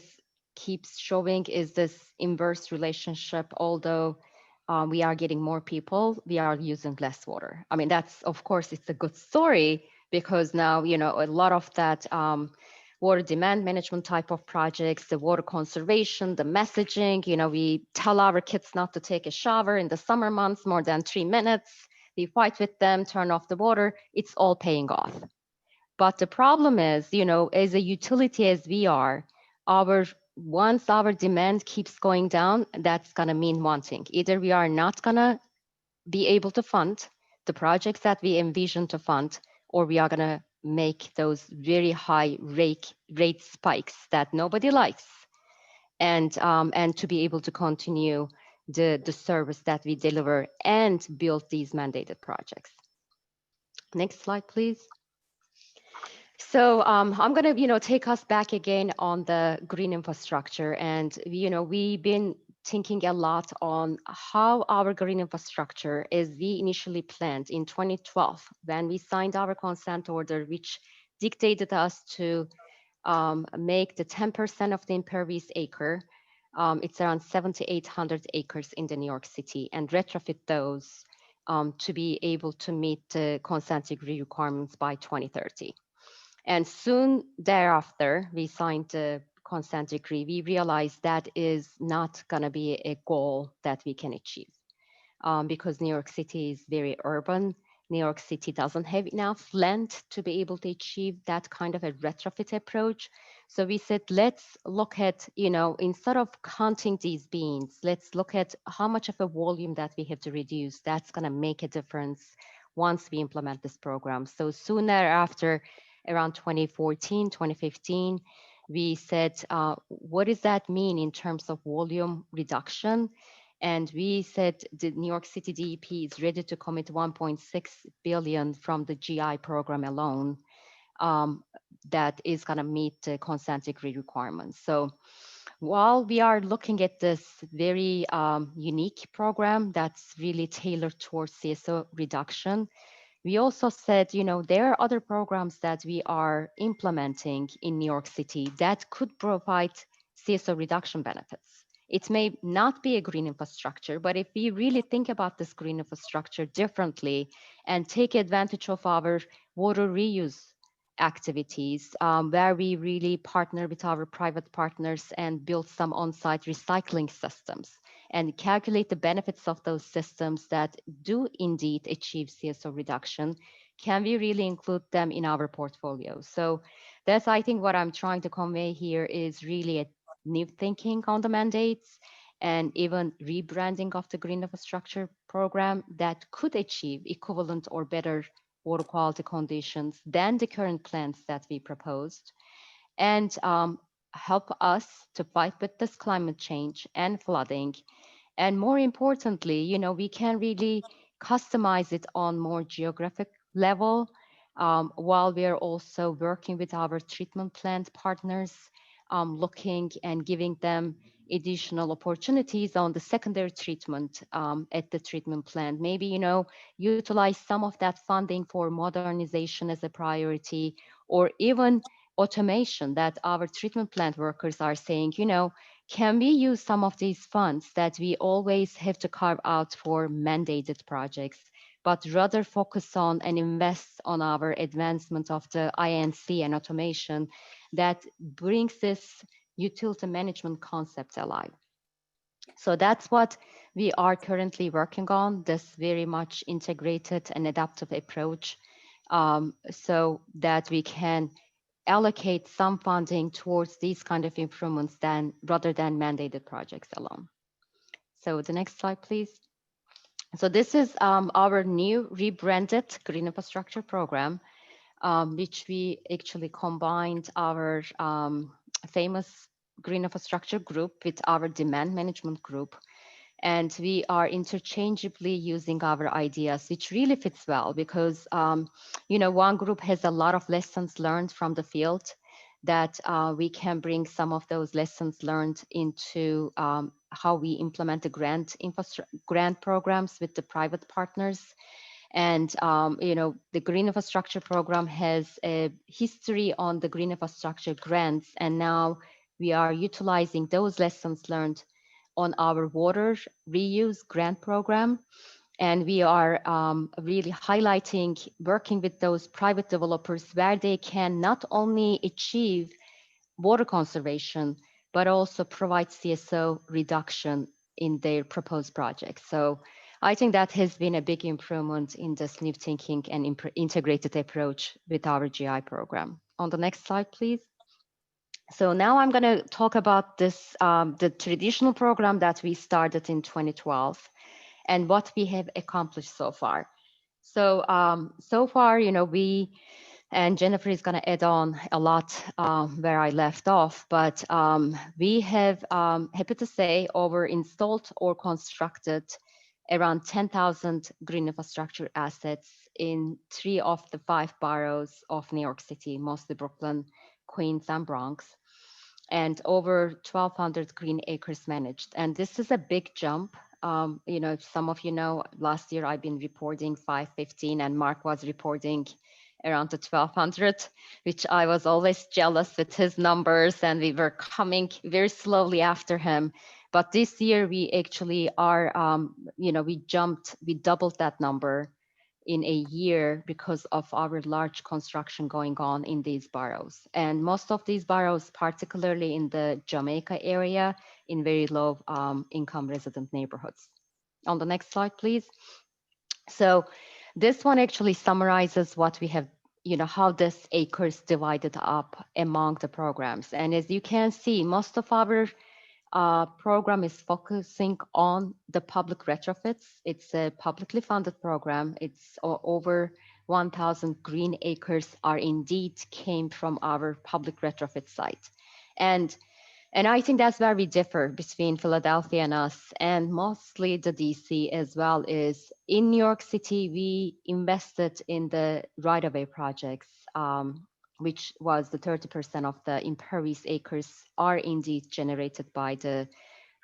keeps showing is this inverse relationship. Although we are getting more people, we are using less water. I mean, that's, of course, it's a good story, because now, a lot of that water demand management type of projects, the water conservation, the messaging, we tell our kids not to take a shower in the summer months more than 3 minutes. We fight with them, turn off the water. It's all paying off. But the problem is, as a utility as we are, once our demand keeps going down, that's going to mean one thing. Either we are not going to be able to fund the projects that we envision to fund, or we are going to make those very high rate spikes that nobody likes, and to be able to continue the service that we deliver and build these mandated projects. Next slide, please. So I'm going to, take us back again on the green infrastructure. And, we've been thinking a lot on how our green infrastructure, as we initially planned in 2012, when we signed our consent order, which dictated us to make the 10% of the impervious acre, it's around 7,800 acres in the New York City, and retrofit those to be able to meet the consent degree requirements by 2030. And soon thereafter, we signed the consent decree. We realized that is not going to be a goal that we can achieve, because New York City is very urban. New York City doesn't have enough land to be able to achieve that kind of a retrofit approach. So we said, let's look at, instead of counting these beans, let's look at how much of a volume that we have to reduce. That's going to make a difference once we implement this program. So soon thereafter, around 2014, 2015, we said, what does that mean in terms of volume reduction? And we said the New York City DEP is ready to commit 1.6 billion from the GI program alone, that is going to meet the consent decree requirements. So while we are looking at this very unique program that's really tailored towards CSO reduction, we also said, there are other programs that we are implementing in New York City that could provide CSO reduction benefits. It may not be a green infrastructure, but if we really think about this green infrastructure differently and take advantage of our water reuse activities, where we really partner with our private partners and build some on-site recycling systems and calculate the benefits of those systems that do indeed achieve CSO reduction, can we really include them in our portfolio? So that's, I think, what I'm trying to convey here is really a new thinking on the mandates and even rebranding of the green infrastructure program that could achieve equivalent or better water quality conditions than the current plans that we proposed, and help us to fight with this climate change and flooding. And more importantly, we can really customize it on more geographic level, while we are also working with our treatment plant partners, looking and giving them additional opportunities on the secondary treatment at the treatment plant. Maybe, utilize some of that funding for modernization as a priority, or even automation that our treatment plant workers are saying, can we use some of these funds that we always have to carve out for mandated projects, but rather focus on and invest on our advancement of the INC and automation that brings this utility management concept alive. So that's what we are currently working on, this very much integrated and adaptive approach, so that we can allocate some funding towards these kind of improvements rather than mandated projects alone. So the next slide, please. So this is our new rebranded green infrastructure program, which we actually combined our famous green infrastructure group with our demand management group. And we are interchangeably using our ideas, which really fits well because, one group has a lot of lessons learned from the field that we can bring some of those lessons learned into how we implement the grant programs with the private partners. And, the green infrastructure program has a history on the green infrastructure grants. And now we are utilizing those lessons learned on our water reuse grant program. And we are really highlighting working with those private developers where they can not only achieve water conservation, but also provide CSO reduction in their proposed projects. So I think that has been a big improvement in this new thinking and integrated approach with our GI program. On the next slide, please. So now I'm going to talk about this, the traditional program that we started in 2012 and what we have accomplished so far. So, so far, we, and Jennifer is going to add on a lot where I left off, but we have, happy to say, over installed or constructed around 10,000 green infrastructure assets in 3 of the 5 boroughs of New York City, mostly Brooklyn, Queens, and Bronx, and over 1,200 green acres managed. And this is a big jump. If some of you know, last year I've been reporting 515 and Mark was reporting around the 1,200, which I was always jealous with his numbers, and we were coming very slowly after him. But this year we actually are, we doubled that number in a year because of our large construction going on in these boroughs. And most of these boroughs, particularly in the Jamaica area, in very low income resident neighborhoods. On the next slide, please. So this one actually summarizes what we have, how this acres divided up among the programs. And as you can see, most of our program is focusing on the public retrofits. It's a publicly funded program. It's over 1,000 green acres are indeed came from our public retrofit site. And I think that's where we differ between Philadelphia and us, and mostly the DC as well, is in New York City, we invested in the right-of-way projects, which was the 30% of the impervious acres are indeed generated by the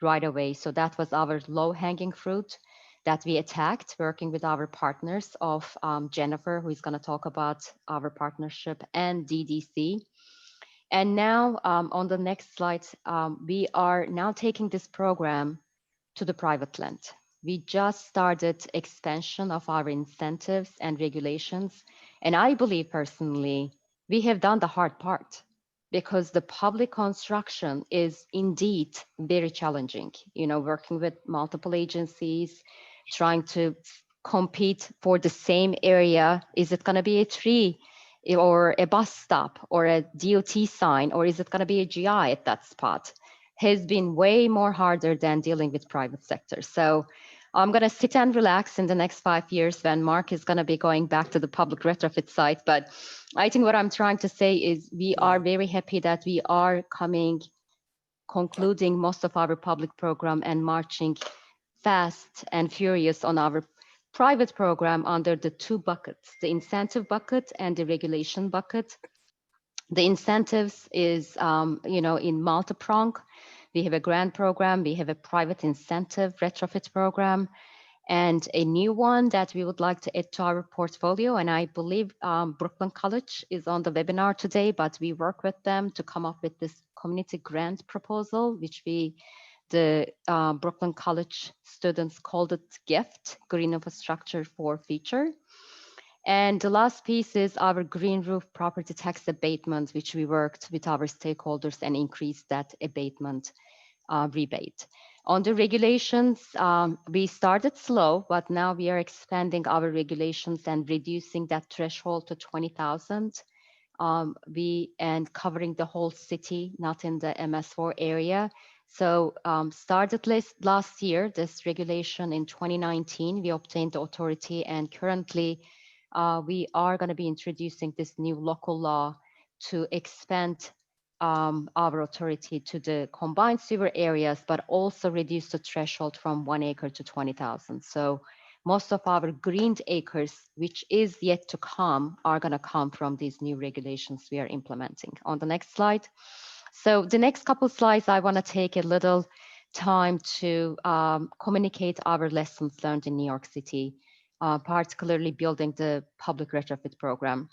right-of-way. So that was our low-hanging fruit. that we attacked, working with our partners of Jennifer, who is going to talk about our partnership, and DDC. And now on the next slide, we are now taking this program to the private land. We just started expansion of our incentives and regulations. And I believe personally, we have done the hard part because the public construction is indeed very challenging. You know, working with multiple agencies, trying to compete for the same area. Is it going to be a tree or a bus stop or a DOT sign, or is it going to be a GI at that spot? Has been way more harder than dealing with private sector. So I'm going to sit and relax in the next 5 years when Mark is going to be going back to the public retrofit site. But I think what I'm trying to say is we are very happy that we are concluding most of our public program and marching fast and furious on our private program under the two buckets, the incentive bucket and the regulation bucket. The incentives is, in multi-prong. We have a grant program, we have a private incentive retrofit program, and a new one that we would like to add to our portfolio. And I believe Brooklyn College is on the webinar today, but we work with them to come up with this community grant proposal, which the Brooklyn College students called it GIFT, Green Infrastructure for Future. And the last piece is our green roof property tax abatement, which we worked with our stakeholders and increased that abatement rebate. On the regulations, we started slow, but now we are expanding our regulations and reducing that threshold to 20,000. And covering the whole city, not in the MS4 area. So started last year, this regulation in 2019, we obtained the authority, and currently we are going to be introducing this new local law to expand our authority to the combined sewer areas, but also reduce the threshold from 1 acre to 20,000. So most of our greened acres, which is yet to come, are going to come from these new regulations we are implementing. On the next slide. So the next couple slides, I want to take a little time to communicate our lessons learned in New York City, particularly building the public retrofit program.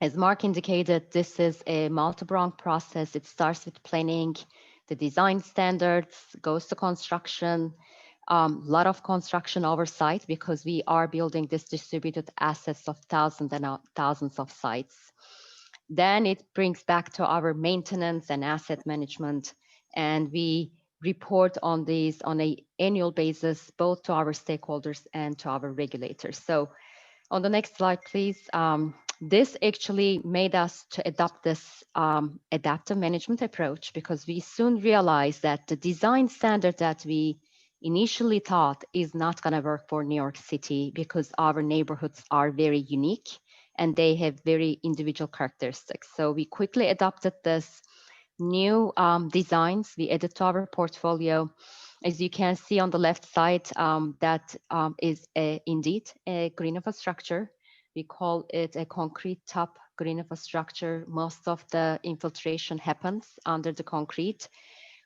As Mark indicated, this is a multi-pronged process. It starts with planning, the design standards, goes to construction, a lot of construction oversight because we are building this distributed assets of thousands and thousands of sites. Then it brings back to our maintenance and asset management, and we report on these on an annual basis, both to our stakeholders and to our regulators. So on the next slide, please. This actually made us to adopt this adaptive management approach because we soon realized that the design standard that we initially thought is not going to work for New York City because our neighborhoods are very unique and they have very individual characteristics. So we quickly adopted this new designs we added to our portfolio. As you can see on the left side, that is indeed a green infrastructure. We call it a concrete top green infrastructure. Most of the infiltration happens under the concrete.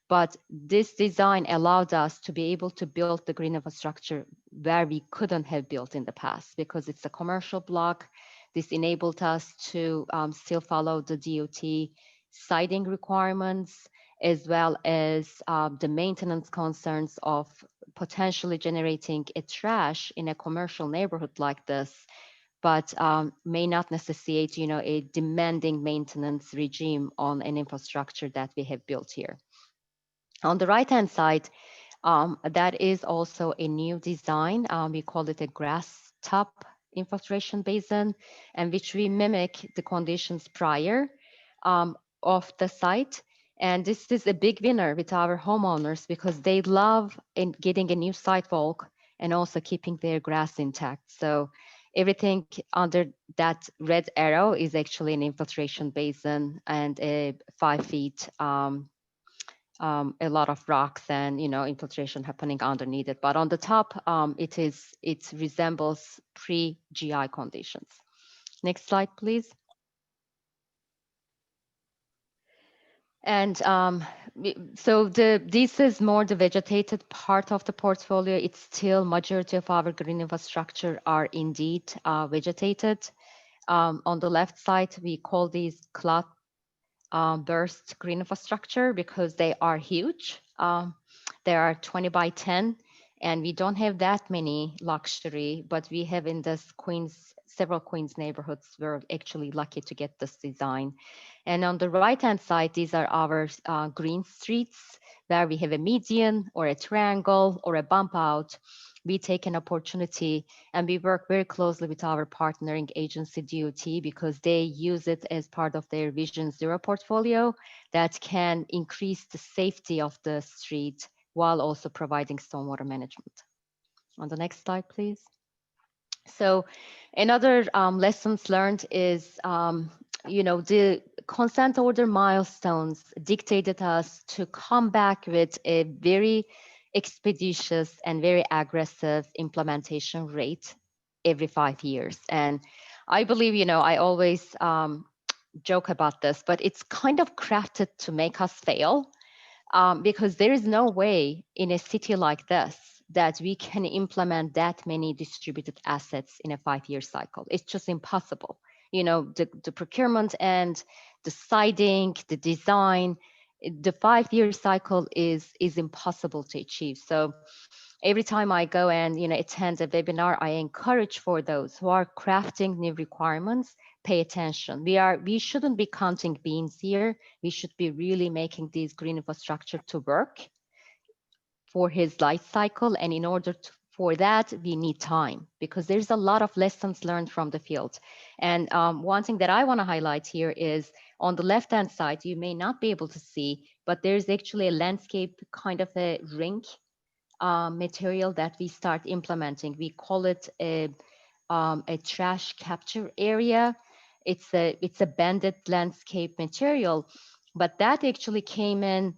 But this design allowed us to be able to build the green infrastructure where we couldn't have built in the past because it's a commercial block. This enabled us to still follow the DOT siting requirements, as well as the maintenance concerns of potentially generating a trash in a commercial neighborhood like this, but may not necessitate, a demanding maintenance regime on an infrastructure that we have built here. On the right-hand side, that is also a new design. We call it a grass top infiltration basin, and which we mimic the conditions prior of the site. And this is a big winner with our homeowners because they love getting a new sidewalk and also keeping their grass intact. So everything under that red arrow is actually an infiltration basin and a 5 feet, a lot of rocks and infiltration happening underneath it. But on the top, it resembles pre-GI conditions. Next slide, please. And so this is more the vegetated part of the portfolio. It's still majority of our green infrastructure are indeed vegetated. On the left side, we call these Cloudburst green infrastructure because they are huge. They are 20 by 10, and we don't have that many luxury, but we have in this several Queens neighborhoods, we're actually lucky to get this design. And on the right-hand side, these are our green streets, where we have a median or a triangle or a bump out. We take an opportunity and we work very closely with our partnering agency DOT because they use it as part of their Vision Zero portfolio that can increase the safety of the street while also providing stormwater management. On the next slide, please. So another lessons learned is, the consent order milestones dictated us to come back with a very expeditious and very aggressive implementation rate every 5 years. And I believe, I always joke about this, but it's kind of crafted to make us fail because there is no way in a city like this that we can implement that many distributed assets in a 5-year cycle. It's just impossible. The procurement and the siting, the design, the 5-year cycle is impossible to achieve. So every time I go and attend a webinar, I encourage for those who are crafting new requirements, pay attention. We shouldn't be counting beans here. We should be really making these green infrastructure to work for his life cycle. And in order for that, we need time because there's a lot of lessons learned from the field. And one thing that I want to highlight here is on the left-hand side, you may not be able to see, but there's actually a landscape kind of a rink material that we start implementing. We call it a trash capture area. It's a banded landscape material, but that actually came in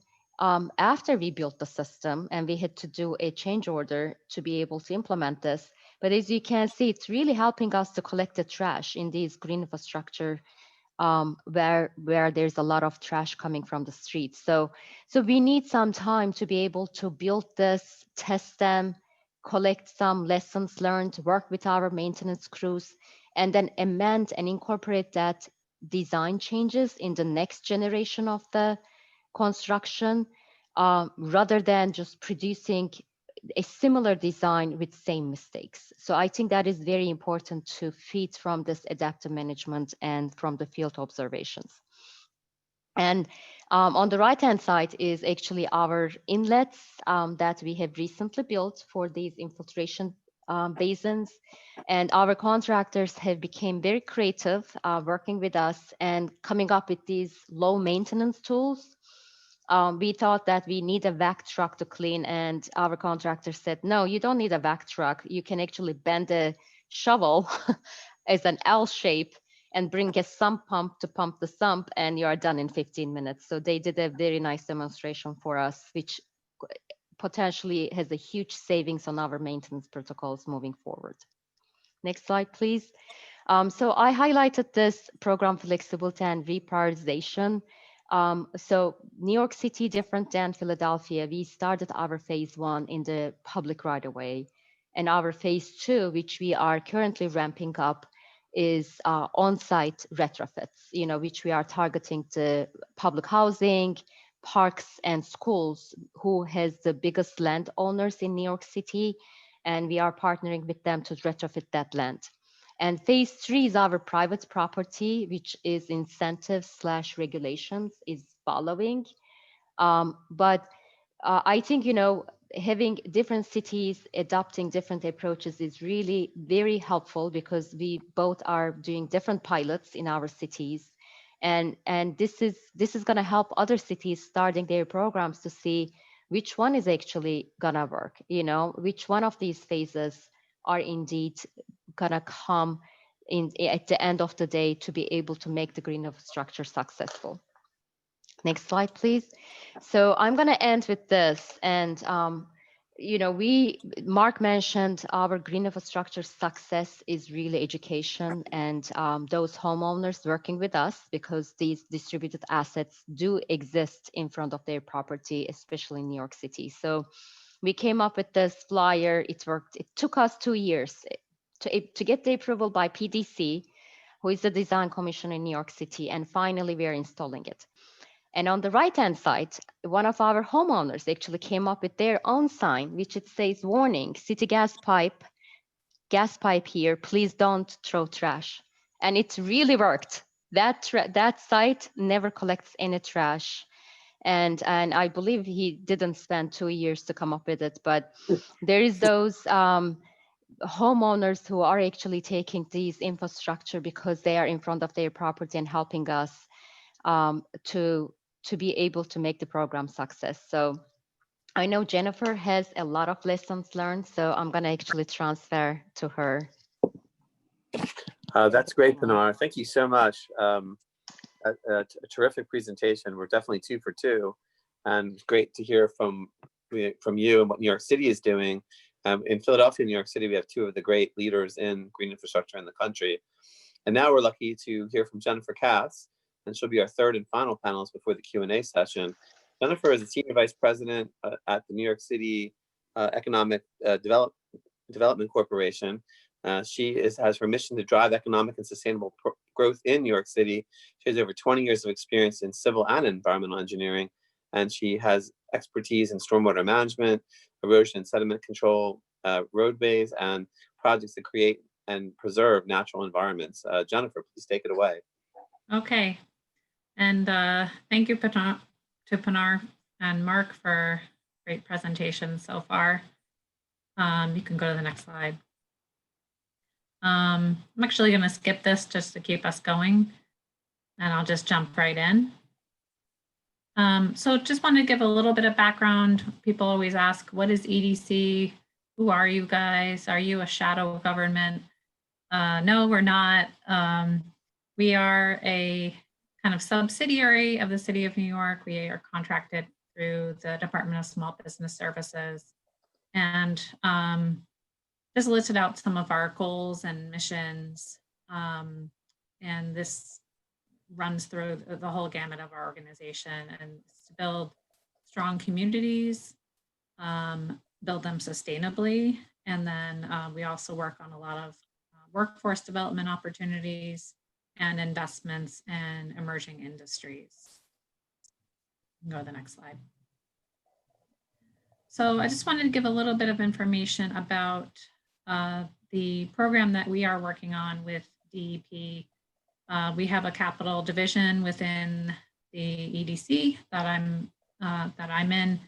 after we built the system, and we had to do a change order to be able to implement this. But as you can see, it's really helping us to collect the trash in these green infrastructure where there's a lot of trash coming from the streets. So we need some time to be able to build this, test them, collect some lessons learned, work with our maintenance crews, and then amend and incorporate that design changes in the next generation of the construction, rather than just producing a similar design with same mistakes. So I think that is very important to feed from this adaptive management and from the field observations. And on the right-hand side is actually our inlets that we have recently built for these infiltration basins. And our contractors have become very creative working with us and coming up with these low maintenance tools. We thought that we need a vac truck to clean, and our contractor said, no, you don't need a vac truck. You can actually bend a shovel as an L shape and bring a sump pump to pump the sump, and you are done in 15 minutes. So they did a very nice demonstration for us, which potentially has a huge savings on our maintenance protocols moving forward. Next slide, please. So I highlighted this program flexibility and reprioritization. So New York City, different than Philadelphia, we started our phase 1 in the public right away. And our phase 2, which we are currently ramping up, is on-site retrofits, which we are targeting the public housing, parks, and schools, who has the biggest landowners in New York City. And we are partnering with them to retrofit that land. And phase 3 is our private property, which is incentives/regulations is following. But I think, having different cities adopting different approaches is really very helpful because we both are doing different pilots in our cities. And this is going to help other cities starting their programs to see which one is actually going to work, which one of these phases are indeed going to come in at the end of the day to be able to make the green infrastructure successful. Next slide, please. So I'm going to end with this. And Mark mentioned our green infrastructure success is really education and those homeowners working with us, because these distributed assets do exist in front of their property, especially in New York City. So we came up with this flyer. It worked. It took us 2 years to get the approval by PDC, who is the design commission in New York City. And finally, we are installing it. And on the right-hand side, one of our homeowners actually came up with their own sign, which it says, warning, city gas pipe here, please don't throw trash. And it really worked. That site never collects any trash. And I believe he didn't spend 2 years to come up with it, but there is those homeowners who are actually taking these infrastructure because they are in front of their property and helping us to be able to make the program success. So I know Jennifer has a lot of lessons learned, so I'm going to actually transfer to her. That's great, Pinar. Thank you so much. A terrific presentation. We're definitely 2 for 2, and great to hear from you and what New York City is doing. In Philadelphia, New York City, we have 2 of the great leaders in green infrastructure in the country. And now we're lucky to hear from Jennifer Cass, and she'll be our 3rd and final panelist before the Q&A session. Jennifer is a Senior Vice President at the New York City Economic Development Corporation. She has her mission to drive economic and sustainable growth in New York City. She has over 20 years of experience in civil and environmental engineering, and she has expertise in stormwater management, erosion and sediment control, roadways, and projects that create and preserve natural environments. Jennifer, please take it away. Okay, and thank you, Pinar and Mark, for great presentations so far. You can go to the next slide. I'm actually going to skip this just to keep us going, and I'll just jump right in. So just want to give a little bit of background. People always ask, what is EDC? Who are you guys? Are you a shadow government? No, we're not. We are a kind of subsidiary of the City of New York. We are contracted through the Department of Small Business Services, and just listed out some of our goals and missions. And this runs through the whole gamut of our organization, and to build strong communities, build them sustainably. And then we also work on a lot of workforce development opportunities and investments in emerging industries. Go to the next slide. So I just wanted to give a little bit of information about the program that we are working on with DEP. We have a capital division within the EDC that I'm in,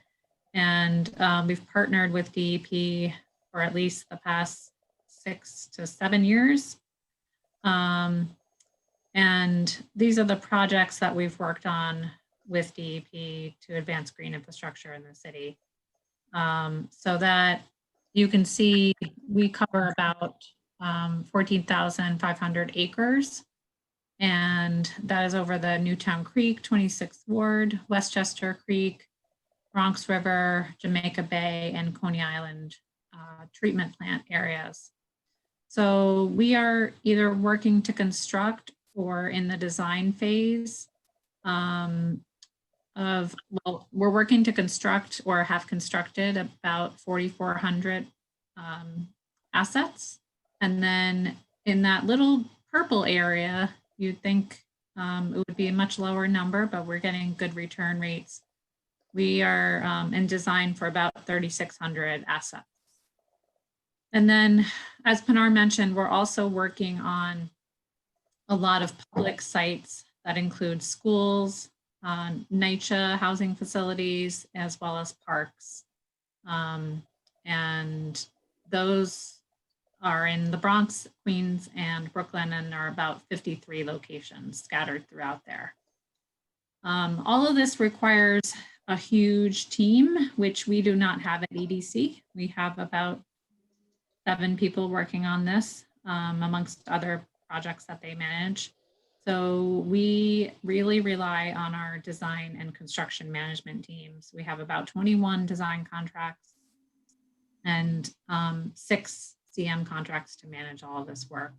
and we've partnered with DEP for at least the past 6 to 7 years. And these are the projects that we've worked on with DEP to advance green infrastructure in the city. So that you can see we cover about 14,500 acres. And that is over the Newtown Creek, 26th Ward, Westchester Creek, Bronx River, Jamaica Bay, and Coney Island treatment plant areas. So we are either working to construct or in the design phase we're working to construct or have constructed about 4,400 assets. And then in that little purple area, you'd think it would be a much lower number, but we're getting good return rates. We are in design for about 3,600 assets. And then, as Pinar mentioned, we're also working on a lot of public sites that include schools, NYCHA housing facilities, as well as parks. And those are in the Bronx, Queens, and Brooklyn, and are about 53 locations scattered throughout there. All of this requires a huge team, which we do not have at EDC. We have about 7 people working on this, amongst other projects that they manage. So we really rely on our design and construction management teams. We have about 21 design contracts, and 6 CM contracts to manage all of this work.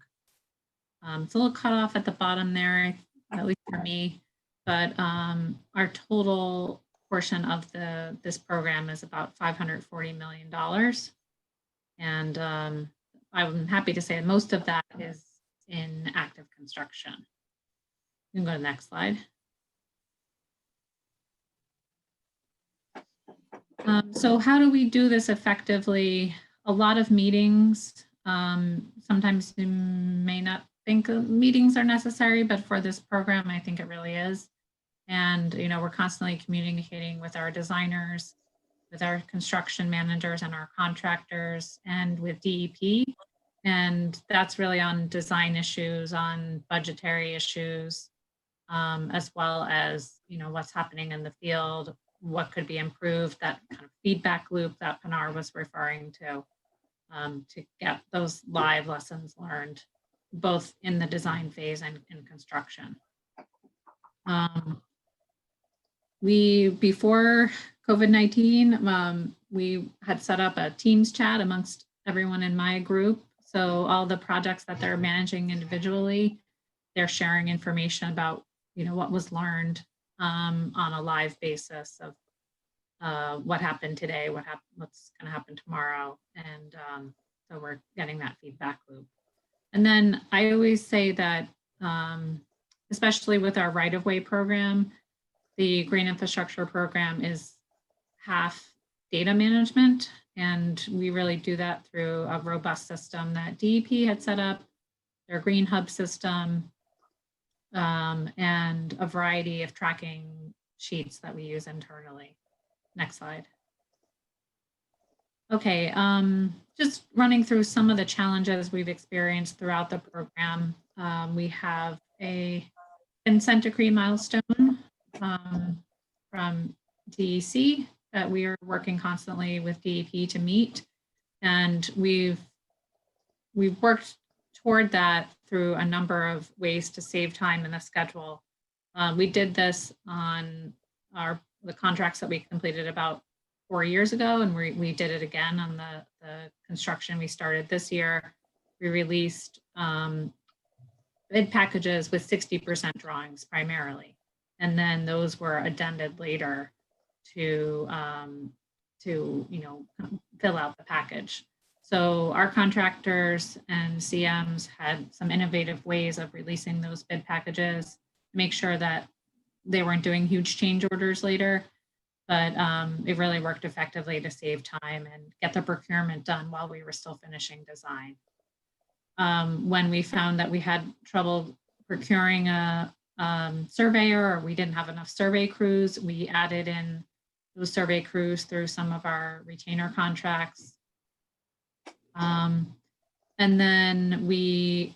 It's a little cut off at the bottom there, at least for me, but our total portion of this program is about $540 million. And I'm happy to say that most of that is in active construction. You can go to the next slide. So how do we do this effectively? A lot of meetings. Sometimes you may not think meetings are necessary, but for this program, I think it really is. And, you know, we're constantly communicating with our designers, with our construction managers and our contractors, and with DEP. And that's really on design issues, on budgetary issues, as well as, you know, what's happening in the field, what could be improved, that kind of feedback loop that Pinar was referring to get those live lessons learned, both in the design phase and in construction. Before COVID-19, we had set up a Teams chat amongst everyone in my group. So all the projects that they're managing individually, they're sharing information about, you know, what was learned on a live basis of what happened today, what's going to happen tomorrow. And so we're getting that feedback loop. And then I always say that, especially with our right-of-way program, the green infrastructure program is half data management. And we really do that through a robust system that DEP had set up, their Green Hub system, and a variety of tracking sheets that we use internally. Next slide. Okay, just running through some of the challenges we've experienced throughout the program. We have a consent decree milestone from DEC that we are working constantly with DEP to meet. And we've worked toward that through a number of ways to save time in the schedule. We did this on the contracts that we completed about 4 years ago, and we did it again on the construction we started this year. We released bid packages with 60% drawings primarily, and then those were addended later to you know, fill out the package. So our contractors and CMs had some innovative ways of releasing those bid packages to make sure that they weren't doing huge change orders later, but it really worked effectively to save time and get the procurement done while we were still finishing design. When we found that we had trouble procuring a surveyor, or we didn't have enough survey crews, we added in those survey crews through some of our retainer contracts. And then we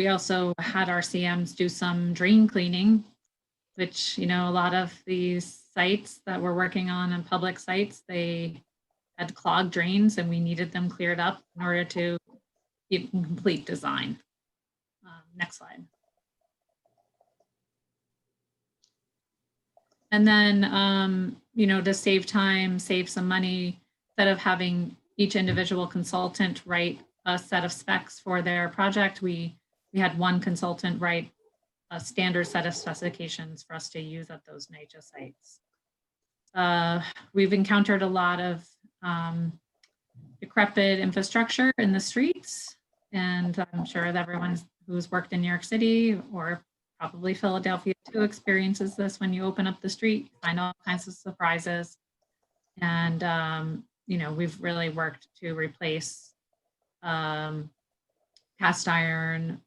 also had our CMs do some drain cleaning, which, you know, a lot of these sites that we're working on public sites, they had clogged drains and we needed them cleared up in order to complete design. Next slide. And then, you know, to save time, save some money, instead of having each individual consultant write a set of specs for their project, we had one consultant write a standard set of specifications for us to use at those NYCHA sites. We've encountered a lot of decrepit infrastructure in the streets, and I'm sure that everyone who's worked in New York City, or probably Philadelphia too, experiences this. When you open up the street, you find all kinds of surprises. And you know, we've really worked to replace cast iron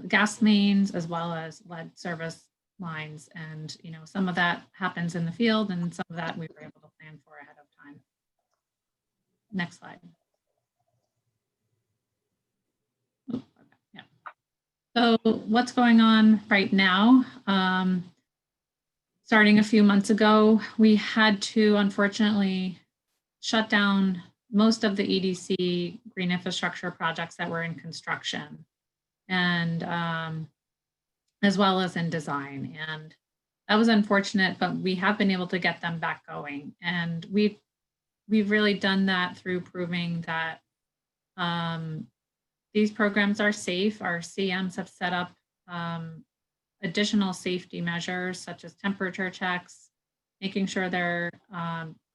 gas mains, as well as lead service lines. And, you know, some of that happens in the field, and some of that we were able to plan for ahead of time. Next slide. Oh, okay. Yeah. So what's going on right now? Starting a few months ago, we had to unfortunately shut down most of the EDC green infrastructure projects that were in construction, and as well as in design. And that was unfortunate, but we have been able to get them back going. And we've we've really done that through proving that these programs are safe. Our CMs have set up additional safety measures such as temperature checks, making sure their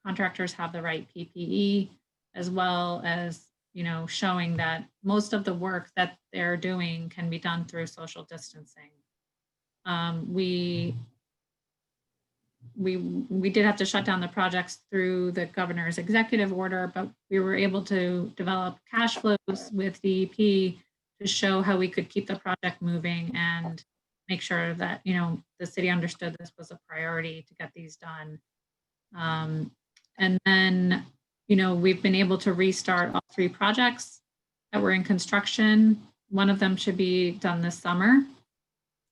contractors have the right PPE, as well as, you know, showing that most of the work that they're doing can be done through social distancing. We did have to shut down the projects through the governor's executive order, but we were able to develop cash flows with DEP to show how we could keep the project moving and make sure that, you know, the city understood this was a priority to get these done. And then, you know, we've been able to restart all 3 projects that were in construction. One of them should be done this summer,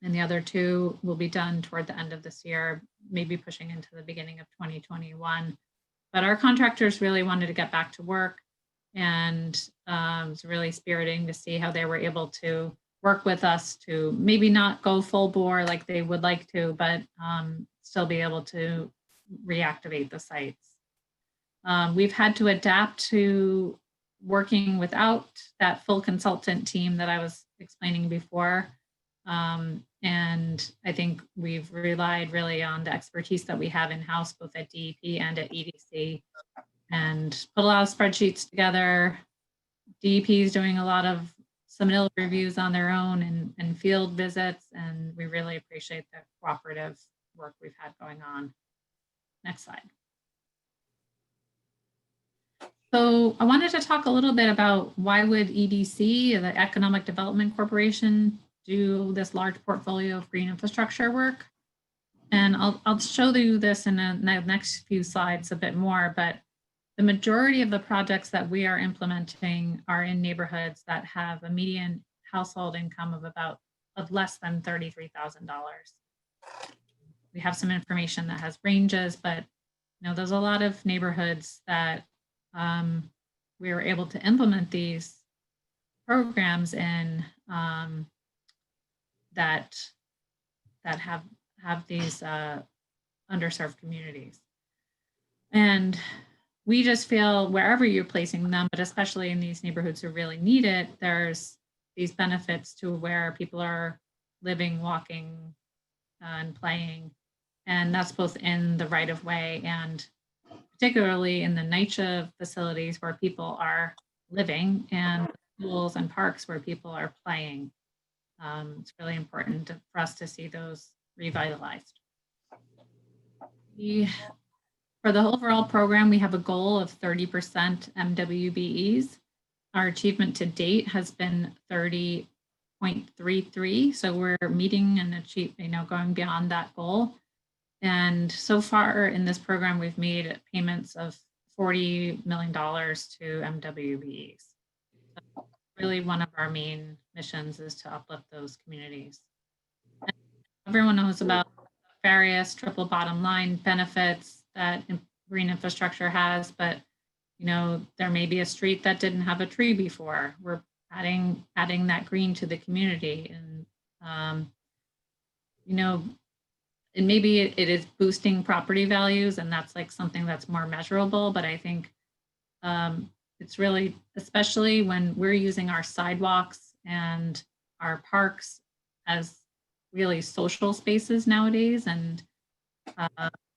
and the other 2 will be done toward the end of this year, maybe pushing into the beginning of 2021. But our contractors really wanted to get back to work, and it's really spiriting to see how they were able to work with us to maybe not go full bore like they would like to, but still be able to reactivate the sites. We've had to adapt to working without that full consultant team that I was explaining before. And I think we've relied really on the expertise that we have in-house, both at DEP and at EDC, and put a lot of spreadsheets together. DEP is doing a lot of submittal reviews on their own and field visits, and we really appreciate the cooperative work we've had going on. Next slide. So I wanted to talk a little bit about why would EDC, the Economic Development Corporation, do this large portfolio of green infrastructure work. And I'll show you this in the next few slides a bit more, but the majority of the projects that we are implementing are in neighborhoods that have a median household income of less than $33,000. We have some information that has ranges, but you know, there's a lot of neighborhoods that we were able to implement these programs in that have these underserved communities. And we just feel wherever you're placing them, but especially in these neighborhoods who really need it, there's these benefits to where people are living, walking, and playing. And that's both in the right of way and particularly in the NYCHA facilities where people are living, and schools and parks where people are playing. It's really important for us to see those revitalized. For the overall program, we have a goal of 30% MWBEs. Our achievement to date has been 30.33. So we're meeting and going beyond that goal. And so far in this program, we've made payments of $40 million to MWBEs. So really one of our main missions is to uplift those communities. And everyone knows about various triple bottom line benefits that green infrastructure has, but you know, there may be a street that didn't have a tree before. We're adding that green to the community, and you know, and maybe it is boosting property values, and that's like something that's more measurable. But I think it's really, especially when we're using our sidewalks and our parks as really social spaces nowadays, and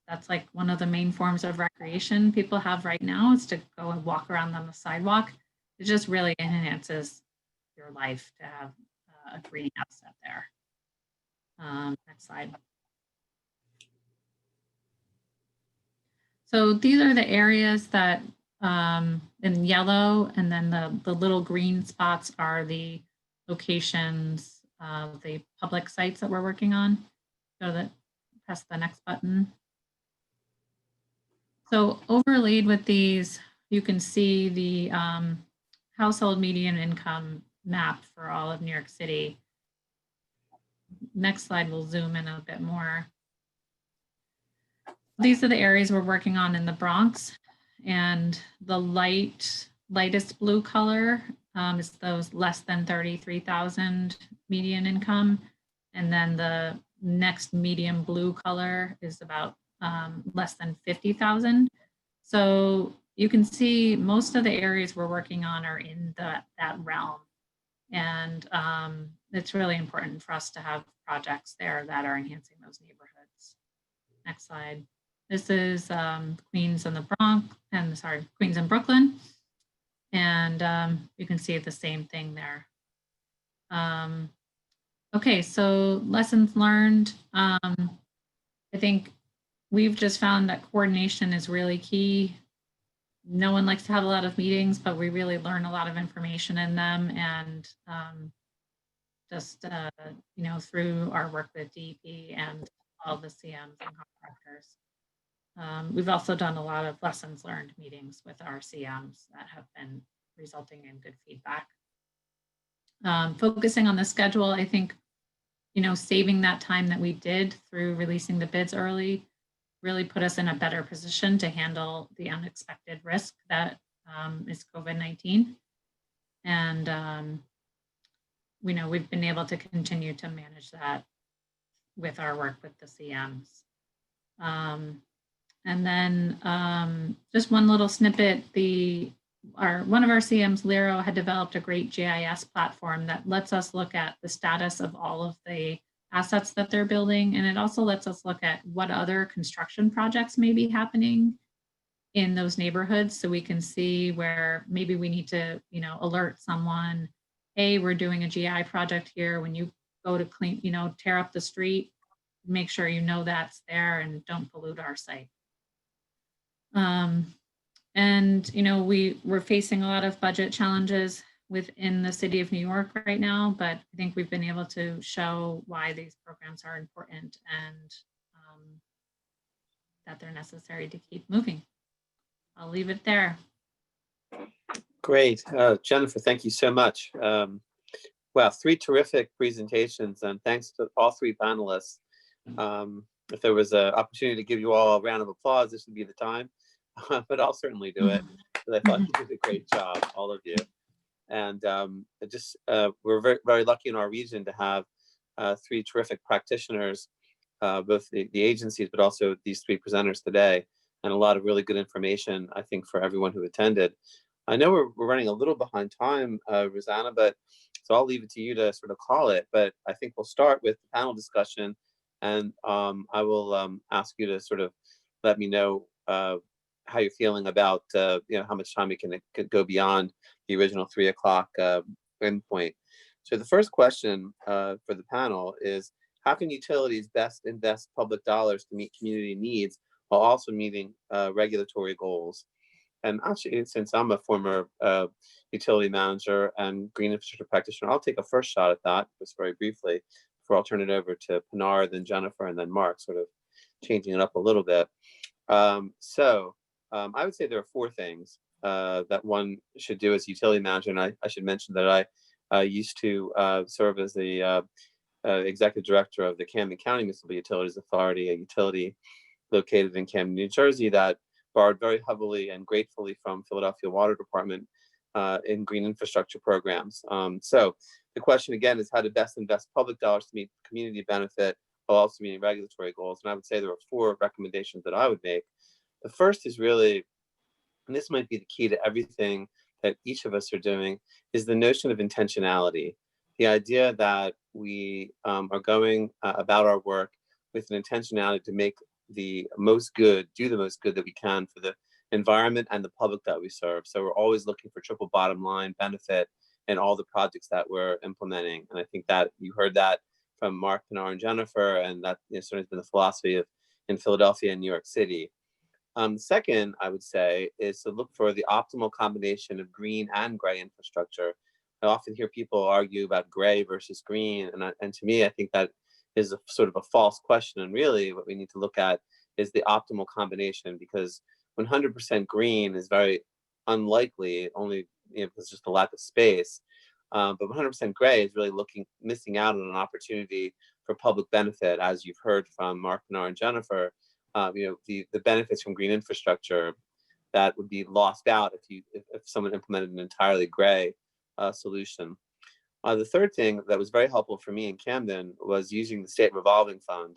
that's like one of the main forms of recreation people have right now, is to go and walk around on the sidewalk. It just really enhances your life to have a green asset there. Next slide. So these are the areas that in yellow, and then the little green spots are the locations of the public sites that we're working on. So press the next button. So overlaid with these, you can see the household median income map for all of New York City. Next slide, we'll zoom in a bit more. These are the areas we're working on in the Bronx, and the lightest blue color is those less than 33,000 median income, and then the next medium blue color is about less than 50,000. So you can see most of the areas we're working on are in that realm. And it's really important for us to have projects there that are enhancing those neighborhoods. Next slide. This is Queens and the Bronx, and sorry, Queens and Brooklyn. And you can see the same thing there. Okay, so lessons learned. I think we've just found that coordination is really key. No one likes to have a lot of meetings, but we really learn a lot of information in them. And just, you know, through our work with DEP and all the CMs and contractors. We've also done a lot of lessons learned meetings with our CMs that have been resulting in good feedback. Focusing on the schedule, I think, you know, saving that time that we did through releasing the bids early really put us in a better position to handle the unexpected risk that is COVID-19. And, we know we've been able to continue to manage that with our work with the CMs. And then just one little snippet, one of our CMs, Lero, had developed a great GIS platform that lets us look at the status of all of the assets that they're building. And it also lets us look at what other construction projects may be happening in those neighborhoods. So we can see where maybe we need to, you know, alert someone, hey, we're doing a GI project here. When you go to clean, you know, tear up the street, make sure you know that's there and don't pollute our site. And, you know, we're facing a lot of budget challenges within the city of New York right now, but I think we've been able to show why these programs are important and that they're necessary to keep moving. I'll leave it there. Great. Jennifer, thank you so much. Wow, 3 terrific presentations, and thanks to all 3 panelists. If there was an opportunity to give you all a round of applause, this would be the time, but I'll certainly do it, because I thought you did a great job, all of you. And we're very, very lucky in our region to have 3 terrific practitioners, both the agencies, but also these 3 presenters today, and a lot of really good information, I think, for everyone who attended. I know we're running a little behind time, Rosanna, but so I'll leave it to you to sort of call it. But I think we'll start with the panel discussion, and I will ask you to sort of let me know how you're feeling about you know, how much time we can go beyond the original 3 o'clock endpoint. So the first question for the panel is, how can utilities best invest public dollars to meet community needs while also meeting regulatory goals? And actually, since I'm a former utility manager and green infrastructure practitioner, I'll take a first shot at that, just very briefly, before I'll turn it over to Pinar, then Jennifer, and then Mark, sort of changing it up a little bit. I would say there are 4 things that one should do as a utility manager. And I should mention that I used to serve as the executive director of the Camden County Municipal Utilities Authority, a utility located in Camden, New Jersey, that borrowed very heavily and gratefully from Philadelphia Water Department in green infrastructure programs. So the question again is how to best invest public dollars to meet community benefit while also meeting regulatory goals. And I would say there are 4 recommendations that I would make. The first is really, and this might be the key to everything that each of us are doing, is the notion of intentionality. The idea that we are going about our work with an intentionality to make the most good, do the most good that we can for the environment and the public that we serve. So we're always looking for triple bottom line benefit in all the projects that we're implementing. And I think that you heard that from Mark, Pinar, and Jennifer, and that certainly has been the philosophy in Philadelphia and New York City. Second, I would say, is to look for the optimal combination of green and gray infrastructure. I often hear people argue about gray versus green, and to me, I think that is a sort of a false question. And really what we need to look at is the optimal combination, because 100% green is very unlikely, only because it's just a lack of space. But 100% gray is really missing out on an opportunity for public benefit, as you've heard from Mark, Pinar, and Jennifer. The benefits from green infrastructure that would be lost out if someone implemented an entirely gray solution. The third thing that was very helpful for me in Camden was using the state revolving fund.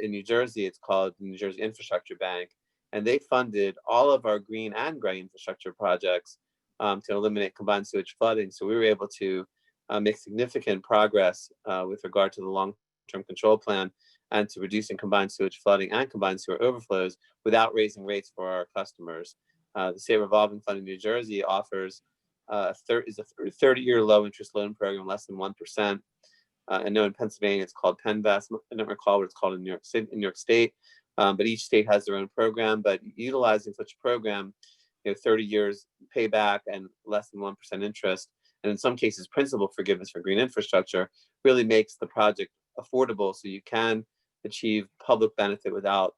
In New Jersey, it's called the New Jersey Infrastructure Bank. and they funded all of our green and gray infrastructure projects to eliminate combined sewage flooding. So we were able to make significant progress with regard to the long-term control plan and to reducing combined sewage flooding and combined sewer overflows without raising rates for our customers. The State Revolving Fund in New Jersey offers a 30-year low interest loan program, less than 1%. I know in Pennsylvania it's called PennVest. I don't recall what it's called in New York State, but each state has their own program. But utilizing such a program, 30 years payback and less than 1% interest, and in some cases principal forgiveness for green infrastructure, really makes the project affordable, so you can achieve public benefit without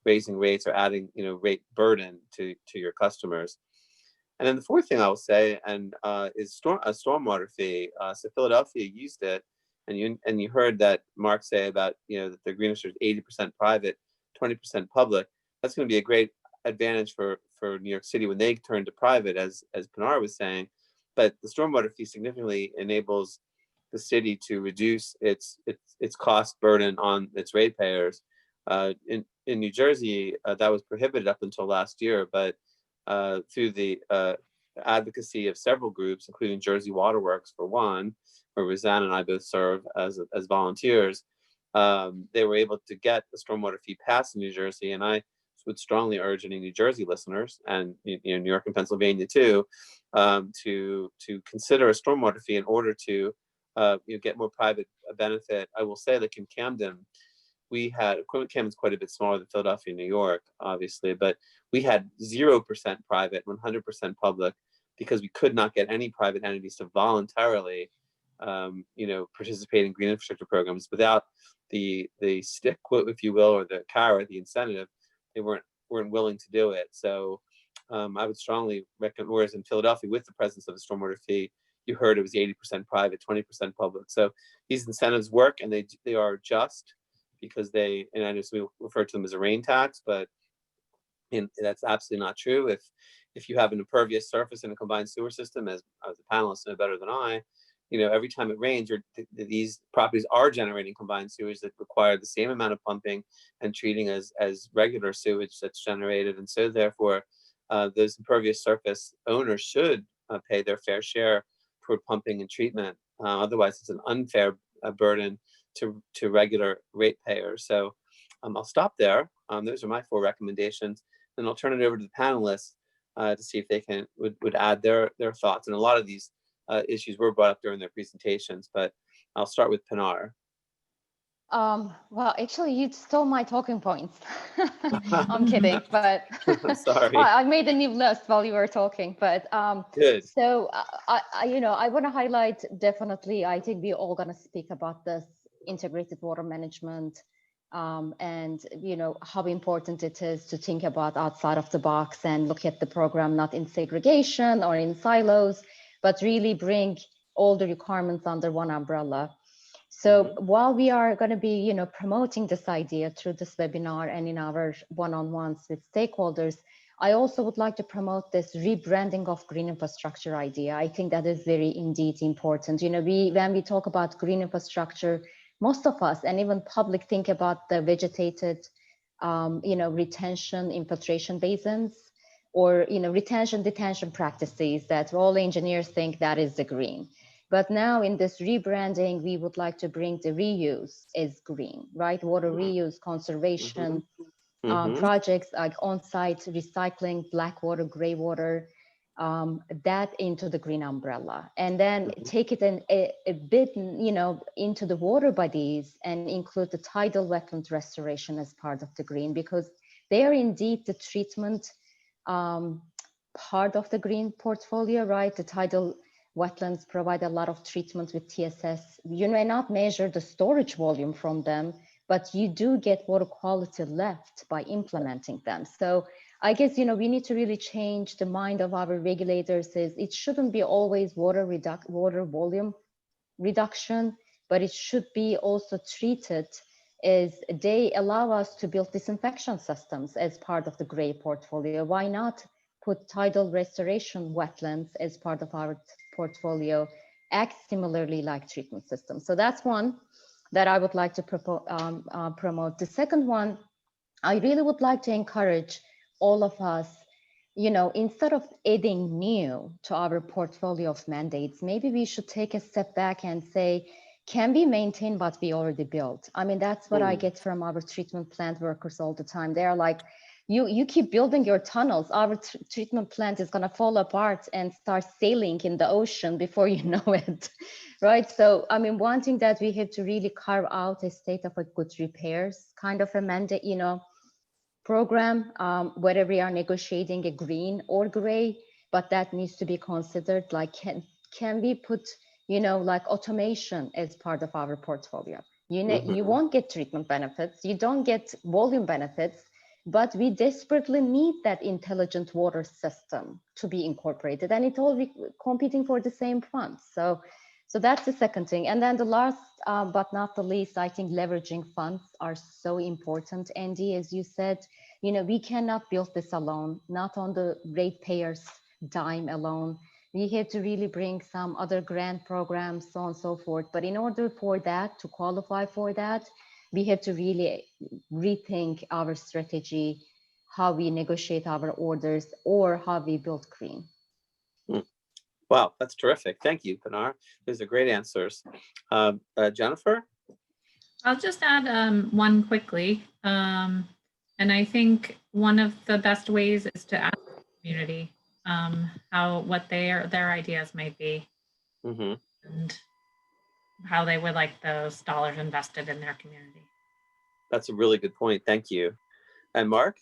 raising rates or adding rate burden to your customers. And then the fourth thing I will say is a stormwater fee. So Philadelphia used it, and you heard that Mark say about that the green infrastructure is 80% private, 20% public. That's going to be a great advantage for New York City when they turn to private, as Pinar was saying. But the stormwater fee significantly enables the city to reduce its cost burden on its ratepayers. In New Jersey, that was prohibited up until last year, but through the advocacy of several groups, including Jersey Waterworks for one, where Rosanna and I both serve as volunteers, they were able to get the stormwater fee passed in New Jersey. And I would strongly urge any New Jersey listeners, and New York and Pennsylvania too, to consider a stormwater fee in order to get more private benefit. I will say that in Camden, we had Camden's quite a bit smaller than Philadelphia, New York, obviously, but we had 0% private, 100% public, because we could not get any private entities to voluntarily, participate in green infrastructure programs without the stick, if you will, or the carrot, the incentive. They weren't willing to do it. So I would strongly recommend. Whereas in Philadelphia, with the presence of a stormwater fee, you heard it was 80% private, 20% public. So these incentives work, and they are just, because and I know we refer to them as a rain tax, but that's absolutely not true. If you have an impervious surface in a combined sewer system, as the panelists know better than I, every time it rains, these properties are generating combined sewage that require the same amount of pumping and treating as regular sewage that's generated. And so therefore, those impervious surface owners should pay their fair share toward pumping and treatment. Otherwise, it's an unfair burden to regular ratepayers. So I'll stop there. Those are my 4 recommendations. Then I'll turn it over to the panelists to see if they would add their thoughts. And a lot of these issues were brought up during their presentations, but I'll start with Pinar. Well, actually, you stole my talking points. I'm kidding, but sorry. I made a new list while you were talking. But Good. So I want to highlight, definitely, I think we're all going to speak about this integrated water management, and how important it is to think about outside of the box and look at the program not in segregation or in silos, but really bring all the requirements under one umbrella. So while we are going to be, promoting this idea through this webinar and in our one-on-ones with stakeholders, I also would like to promote this rebranding of green infrastructure idea. I think that is very indeed important. When we talk about green infrastructure, most of us, and even public, think about the vegetated, retention, infiltration basins, or, retention, detention practices that all engineers think that is the green. But now in this rebranding, we would like to bring the reuse as green, right? Water reuse, conservation, projects like on-site recycling, black water, gray water, that into the green umbrella. And then take it a bit, into the water bodies and include the tidal wetland restoration as part of the green, because they are indeed the treatment part of the green portfolio, right? The tidal wetlands provide a lot of treatment with TSS. You may not measure the storage volume from them, but you do get water quality left by implementing them. So I guess, we need to really change the mind of our regulators. It shouldn't be always water volume reduction, but it should be also treated as they allow us to build disinfection systems as part of the gray portfolio. Why not put tidal restoration wetlands as part of our portfolio, act similarly like treatment systems? So that's one that I would like to promote. The second one, I really would like to encourage all of us, instead of adding new to our portfolio of mandates, maybe we should take a step back and say, can we maintain what we already built? I mean, that's what I get from our treatment plant workers all the time. They're like, you keep building your tunnels, our treatment plant is going to fall apart and start sailing in the ocean before you know it, right? So, I mean, one thing that we have to really carve out a state of a good repairs kind of a mandate, program, whether we are negotiating a green or gray, but that needs to be considered. Like, can we put, like automation as part of our portfolio? You won't get treatment benefits, you don't get volume benefits, but we desperately need that intelligent water system to be incorporated, and it's all competing for the same funds. So that's the second thing. And then the last, but not the least, I think leveraging funds are so important. Andy, as you said, we cannot build this alone, not on the ratepayers' dime alone. We have to really bring some other grant programs, so on and so forth. But in order for that, to qualify for that, we have to really rethink our strategy, how we negotiate our orders, or how we build green. Wow, that's terrific. Thank you, Pinar. Those are great answers. Jennifer? I'll just add one quickly. And I think one of the best ways is to ask the community what their ideas might be, and how they would like those dollars invested in their community. That's a really good point. Thank you. And Mark?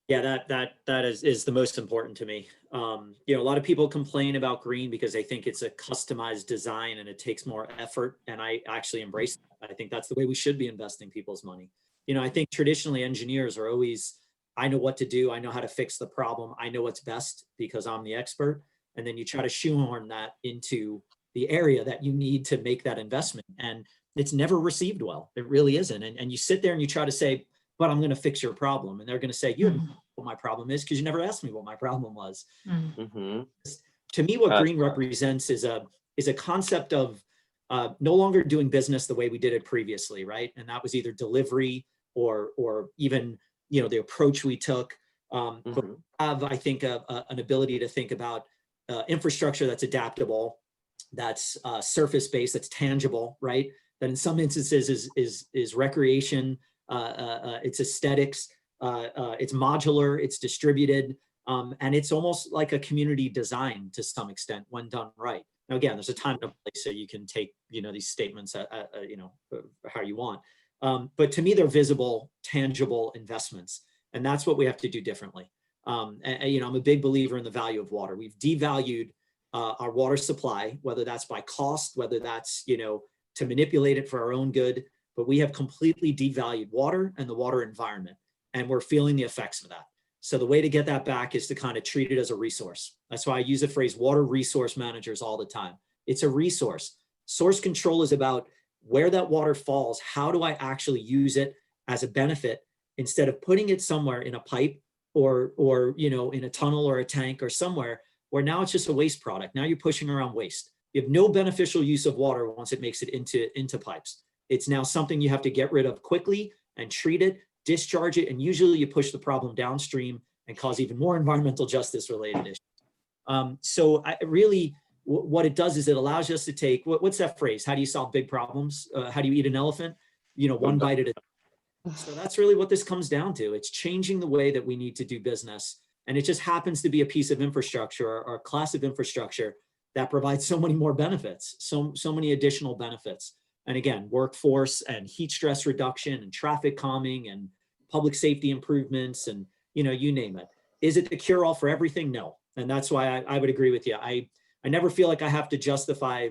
Yeah, that is the most important to me. A lot of people complain about green because they think it's a customized design and it takes more effort. And I actually embrace that. I think that's the way we should be investing people's money. I think traditionally engineers are always, I know what to do. I know how to fix the problem. I know what's best because I'm the expert. And then you try to shoehorn that into the area that you need to make that investment. And it's never received well. It really isn't. And you sit there and you try to say, but I'm going to fix your problem. And they're going to say, you don't know what my problem is because you never asked me what my problem was. To me, what green represents is a concept of no longer doing business the way we did it previously, right? And that was either delivery or even, the approach we took. But we have, I think, an ability to think about infrastructure that's adaptable, that's surface-based, that's tangible, right? That in some instances is recreation, it's aesthetics, it's modular, it's distributed, and it's almost like a community design to some extent when done right. Now, again, there's a time and a place, so you can take these statements how you want. But to me, they're visible, tangible investments, and that's what we have to do differently. I'm a big believer in the value of water. We've devalued our water supply, whether that's by cost, whether that's to manipulate it for our own good. But we have completely devalued water and the water environment, and we're feeling the effects of that. So the way to get that back is to kind of treat it as a resource. That's why I use the phrase water resource managers all the time. It's a resource. Source control is about where that water falls. How do I actually use it as a benefit instead of putting it somewhere in a pipe or in a tunnel or a tank or somewhere where now it's just a waste product. Now you're pushing around waste. You have no beneficial use of water once it makes it into pipes. It's now something you have to get rid of quickly and treat it, discharge it, and usually you push the problem downstream and cause even more environmental justice related issues. So what it does is it allows us to take, what's that phrase? How do you solve big problems? How do you eat an elephant? One bite at a time. So that's really what this comes down to. It's changing the way that we need to do business. And it just happens to be a piece of infrastructure or a class of infrastructure that provides so many more benefits, so many additional benefits. And again, workforce and heat stress reduction and traffic calming and public safety improvements and, you name it. Is it the cure all for everything? No. And that's why I would agree with you. I never feel like I have to justify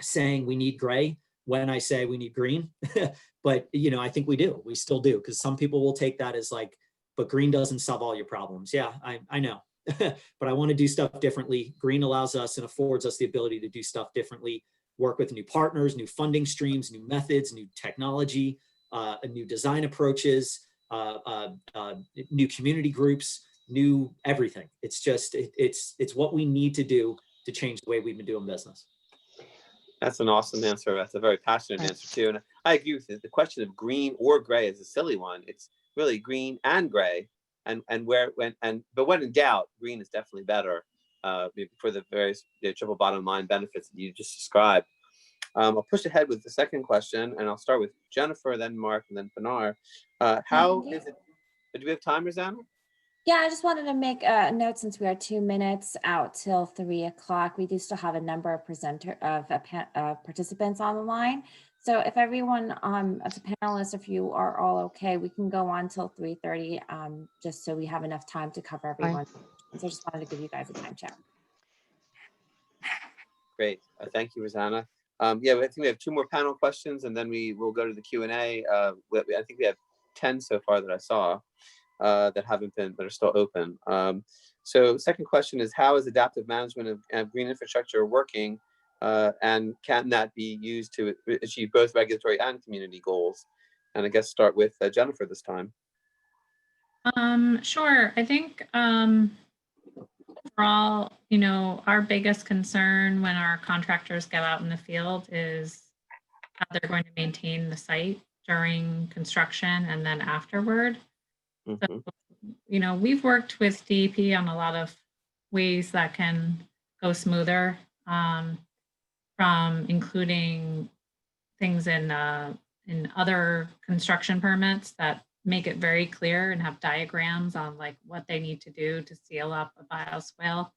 saying we need gray when I say we need green. But, I think we do. We still do, because some people will take that as like, but green doesn't solve all your problems. Yeah, I know. But I want to do stuff differently. Green allows us and affords us the ability to do stuff differently, work with new partners, new funding streams, new methods, new technology, new design approaches, new community groups, new everything. It's just, it's what we need to do to change the way we've been doing business. That's an awesome answer. That's a very passionate answer too. And I agree with you. The question of green or gray is a silly one. really green and gray, and but when in doubt, green is definitely better for the various triple bottom line benefits that you just described. I'll push ahead with the second question, and I'll start with Jennifer, then Mark, and then Pinar. How is it? Do we have time, Rosanna? Yeah, I just wanted to make a note, since we are 2 minutes out till 3 o'clock. We do still have a number of participants on the line. So if everyone, of the panelists, if you are all okay, we can go on till 3:30, just so we have enough time to cover everyone. So I just wanted to give you guys a time check. Great, thank you, Rosanna. Yeah, I think we have 2 more panel questions, and then we will go to the Q&A. I think we have 10 so far that I saw. That are still open. So second question is, how is adaptive management of green infrastructure working, and can that be used to achieve both regulatory and community goals? And I guess start with Jennifer this time. Sure. I think overall, our biggest concern when our contractors go out in the field is how they're going to maintain the site during construction and then afterward. Mm-hmm. So, we've worked with DEP on a lot of ways that can go smoother, from including things in other construction permits that make it very clear and have diagrams on like what they need to do to seal up a bioswale,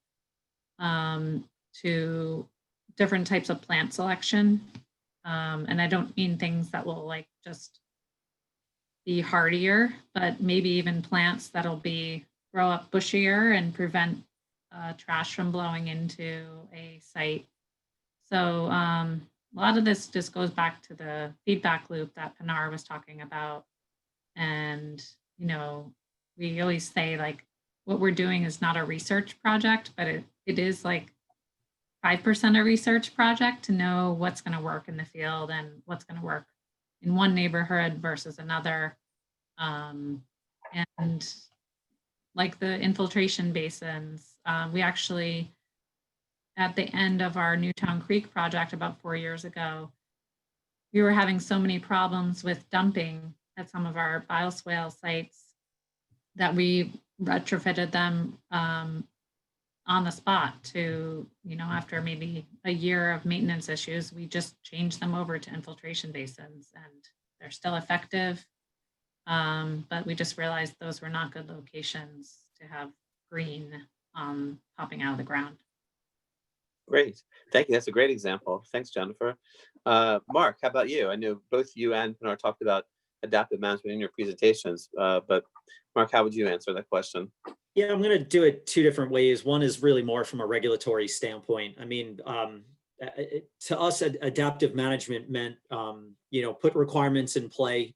to different types of plant selection. And I don't mean things that will like just be hardier, but maybe even plants that'll grow up bushier and prevent trash from blowing into a site. So a lot of this just goes back to the feedback loop that Pinar was talking about. And, we always say like what we're doing is not a research project, but it is like 5% a research project to know what's going to work in the field and what's going to work in one neighborhood versus another. And like the infiltration basins, we actually, at the end of our Newtown Creek project about 4 years ago, we were having so many problems with dumping at some of our bioswale sites that we retrofitted them on the spot to, after maybe a year of maintenance issues, we just changed them over to infiltration basins, and they're still effective. But we just realized those were not good locations to have green popping out of the ground. Great, thank you. That's a great example. Thanks, Jennifer. Mark, how about you? I know both you and Pinar talked about adaptive management in your presentations, but Mark, how would you answer that question? Yeah, I'm going to do it 2 different ways. One is really more from a regulatory standpoint. I mean, to us, adaptive management meant, put requirements in play.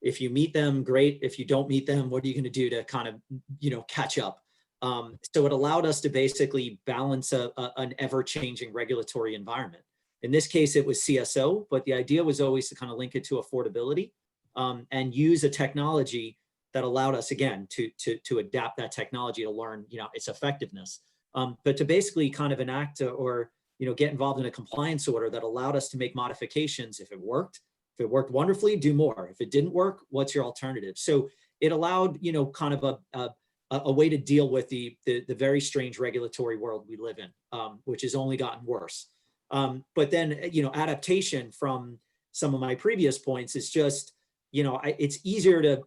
If you meet them, great. If you don't meet them, what are you going to do to kind of, catch up? So it allowed us to basically balance an ever-changing regulatory environment. In this case, it was CSO, but the idea was always to kind of link it to affordability, and use a technology that allowed us, again, to adapt that technology to learn, its effectiveness, but to basically kind of enact or get involved in a compliance order that allowed us to make modifications if it worked. If it worked wonderfully, do more. If it didn't work, what's your alternative? So it allowed, kind of a way to deal with the very strange regulatory world we live in, which has only gotten worse. But then, adaptation from some of my previous points is just, it's easier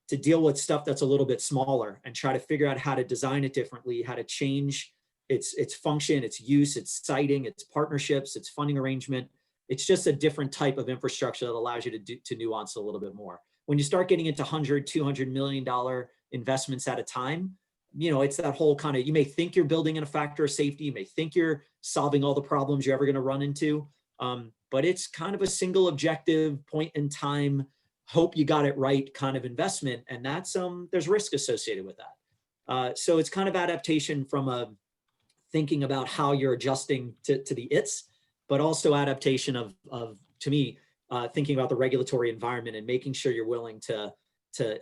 to deal with stuff that's a little bit smaller and try to figure out how to design it differently, how to change its function, its use, its siting, its partnerships, its funding arrangement. It's just a different type of infrastructure that allows you to nuance a little bit more. When you start getting into $100, $200 million investments at a time, it's that whole kind of, you may think you're building in a factor of safety, you may think you're solving all the problems you're ever going to run into, but it's kind of a single objective, point in time, hope you got it right kind of investment, and that's there's risk associated with that. So it's kind of adaptation from a thinking about how you're adjusting to the its, but also adaptation of to me, thinking about the regulatory environment and making sure you're willing to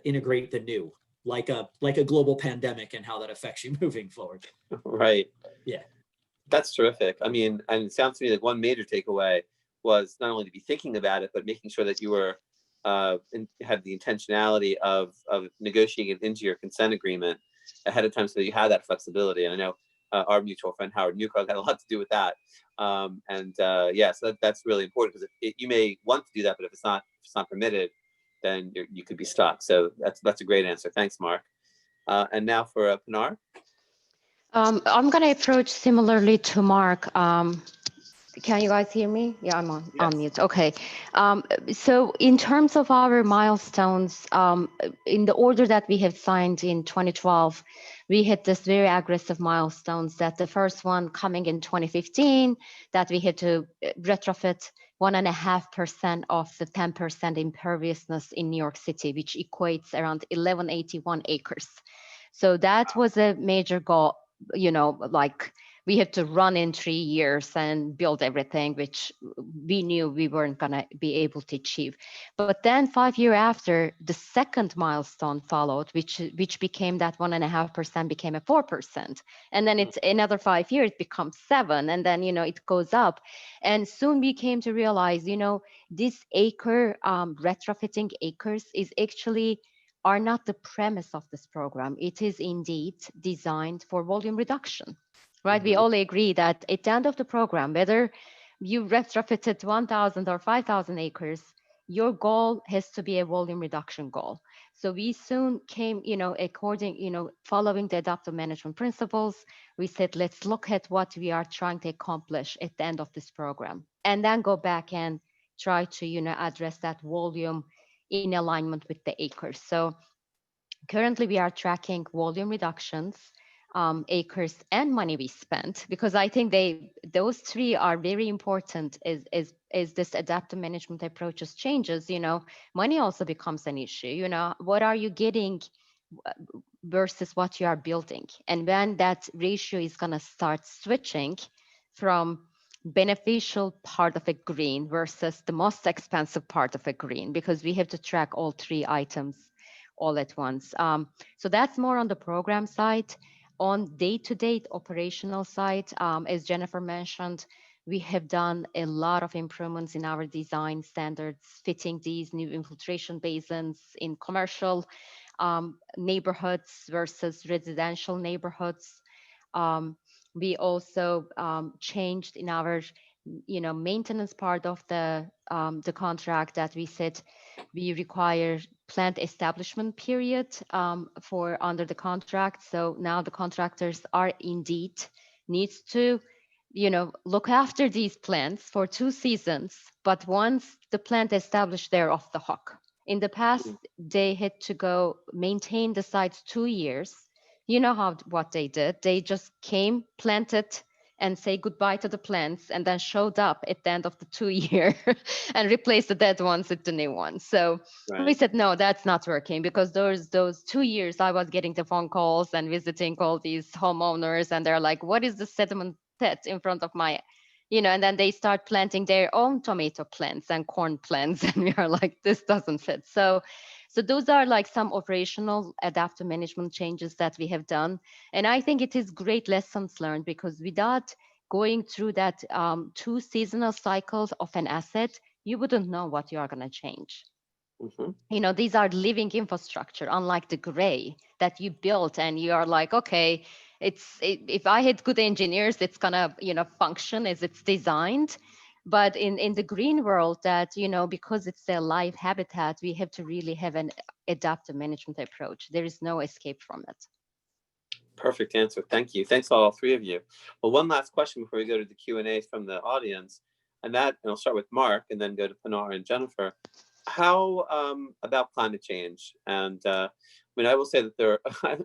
integrate the new, like a global pandemic and how that affects you moving forward. Right. Yeah. That's terrific. I mean, and it sounds to me like one major takeaway was not only to be thinking about it, but making sure that you were had the intentionality of negotiating it into your consent agreement ahead of time so that you had that flexibility. And I know our mutual friend Howard Newcroft had a lot to do with that. Yeah, so that's really important because you may want to do that, but if it's not permitted, then you could be stuck. So that's a great answer. Thanks, Mark. And now for Pinar. I'm going to approach similarly to Mark. Can you guys hear me? Yeah, I'm on Yes. mute. Okay. So in terms of our milestones, in the order that we have signed in 2012, we hit this very aggressive milestones that the first one coming in 2015, that we had to retrofit 1.5% of the 10% imperviousness in New York City, which equates around 1181 acres. So that was a major goal, like we had to run in 3 years and build everything, which we knew we weren't going to be able to achieve. But then 5 years after, the second milestone followed, which became that 1.5% became a 4%. And then it's another 5 years, it becomes 7. And then, it goes up. And soon we came to realize, this retrofitting acres is actually are not the premise of this program. It is indeed designed for volume reduction. Right, we all agree that at the end of the program, whether you retrofitted 1,000 or 5,000 acres, your goal has to be a volume reduction goal. So we soon came, following the adaptive management principles, we said, let's look at what we are trying to accomplish at the end of this program, and then go back and try to, address that volume in alignment with the acres. So currently we are tracking volume reductions, acres, and money we spent, because I think those three are very important as this adaptive management approaches changes. Money also becomes an issue. What are you getting versus what you are building? And when that ratio is going to start switching from beneficial part of a green versus the most expensive part of a green, because we have to track all three items all at once. So that's more on the program side. On day-to-day operational side, as Jennifer mentioned, we have done a lot of improvements in our design standards, fitting these new infiltration basins in commercial neighborhoods versus residential neighborhoods. We also changed in our maintenance part of the contract that we said we require plant establishment period for under the contract. So now the contractors are indeed needs to look after these plants for 2 seasons, but once the plant established, they're off the hook. In the past, they had to go maintain the sites 2 years. You know what they did. They just came, planted, and say goodbye to the plants, and then showed up at the end of the 2 year and replaced the dead ones with the new ones. So we said, no, that's not working, because those 2 years I was getting the phone calls and visiting all these homeowners, and they're like, what is the sediment pit in front of my, and then they start planting their own tomato plants and corn plants. And we are like, this doesn't fit. So those are like some operational adaptive management changes that we have done. And I think it is great lessons learned, because without going through that 2 seasonal cycles of an asset, you wouldn't know what you are going to change. These are living infrastructure, unlike the gray that you built and you are like, okay, if I had good engineers, it's going to, function as it's designed. But in the green world, that, because it's a live habitat, we have to really have an adaptive management approach. There is no escape from it. Perfect answer. Thank you. Thanks all 3 of you. Well, one last question before we go to the Q&A from the audience, and I'll start with Mark and then go to Pinar and Jennifer. How about climate change? And I will say that there are,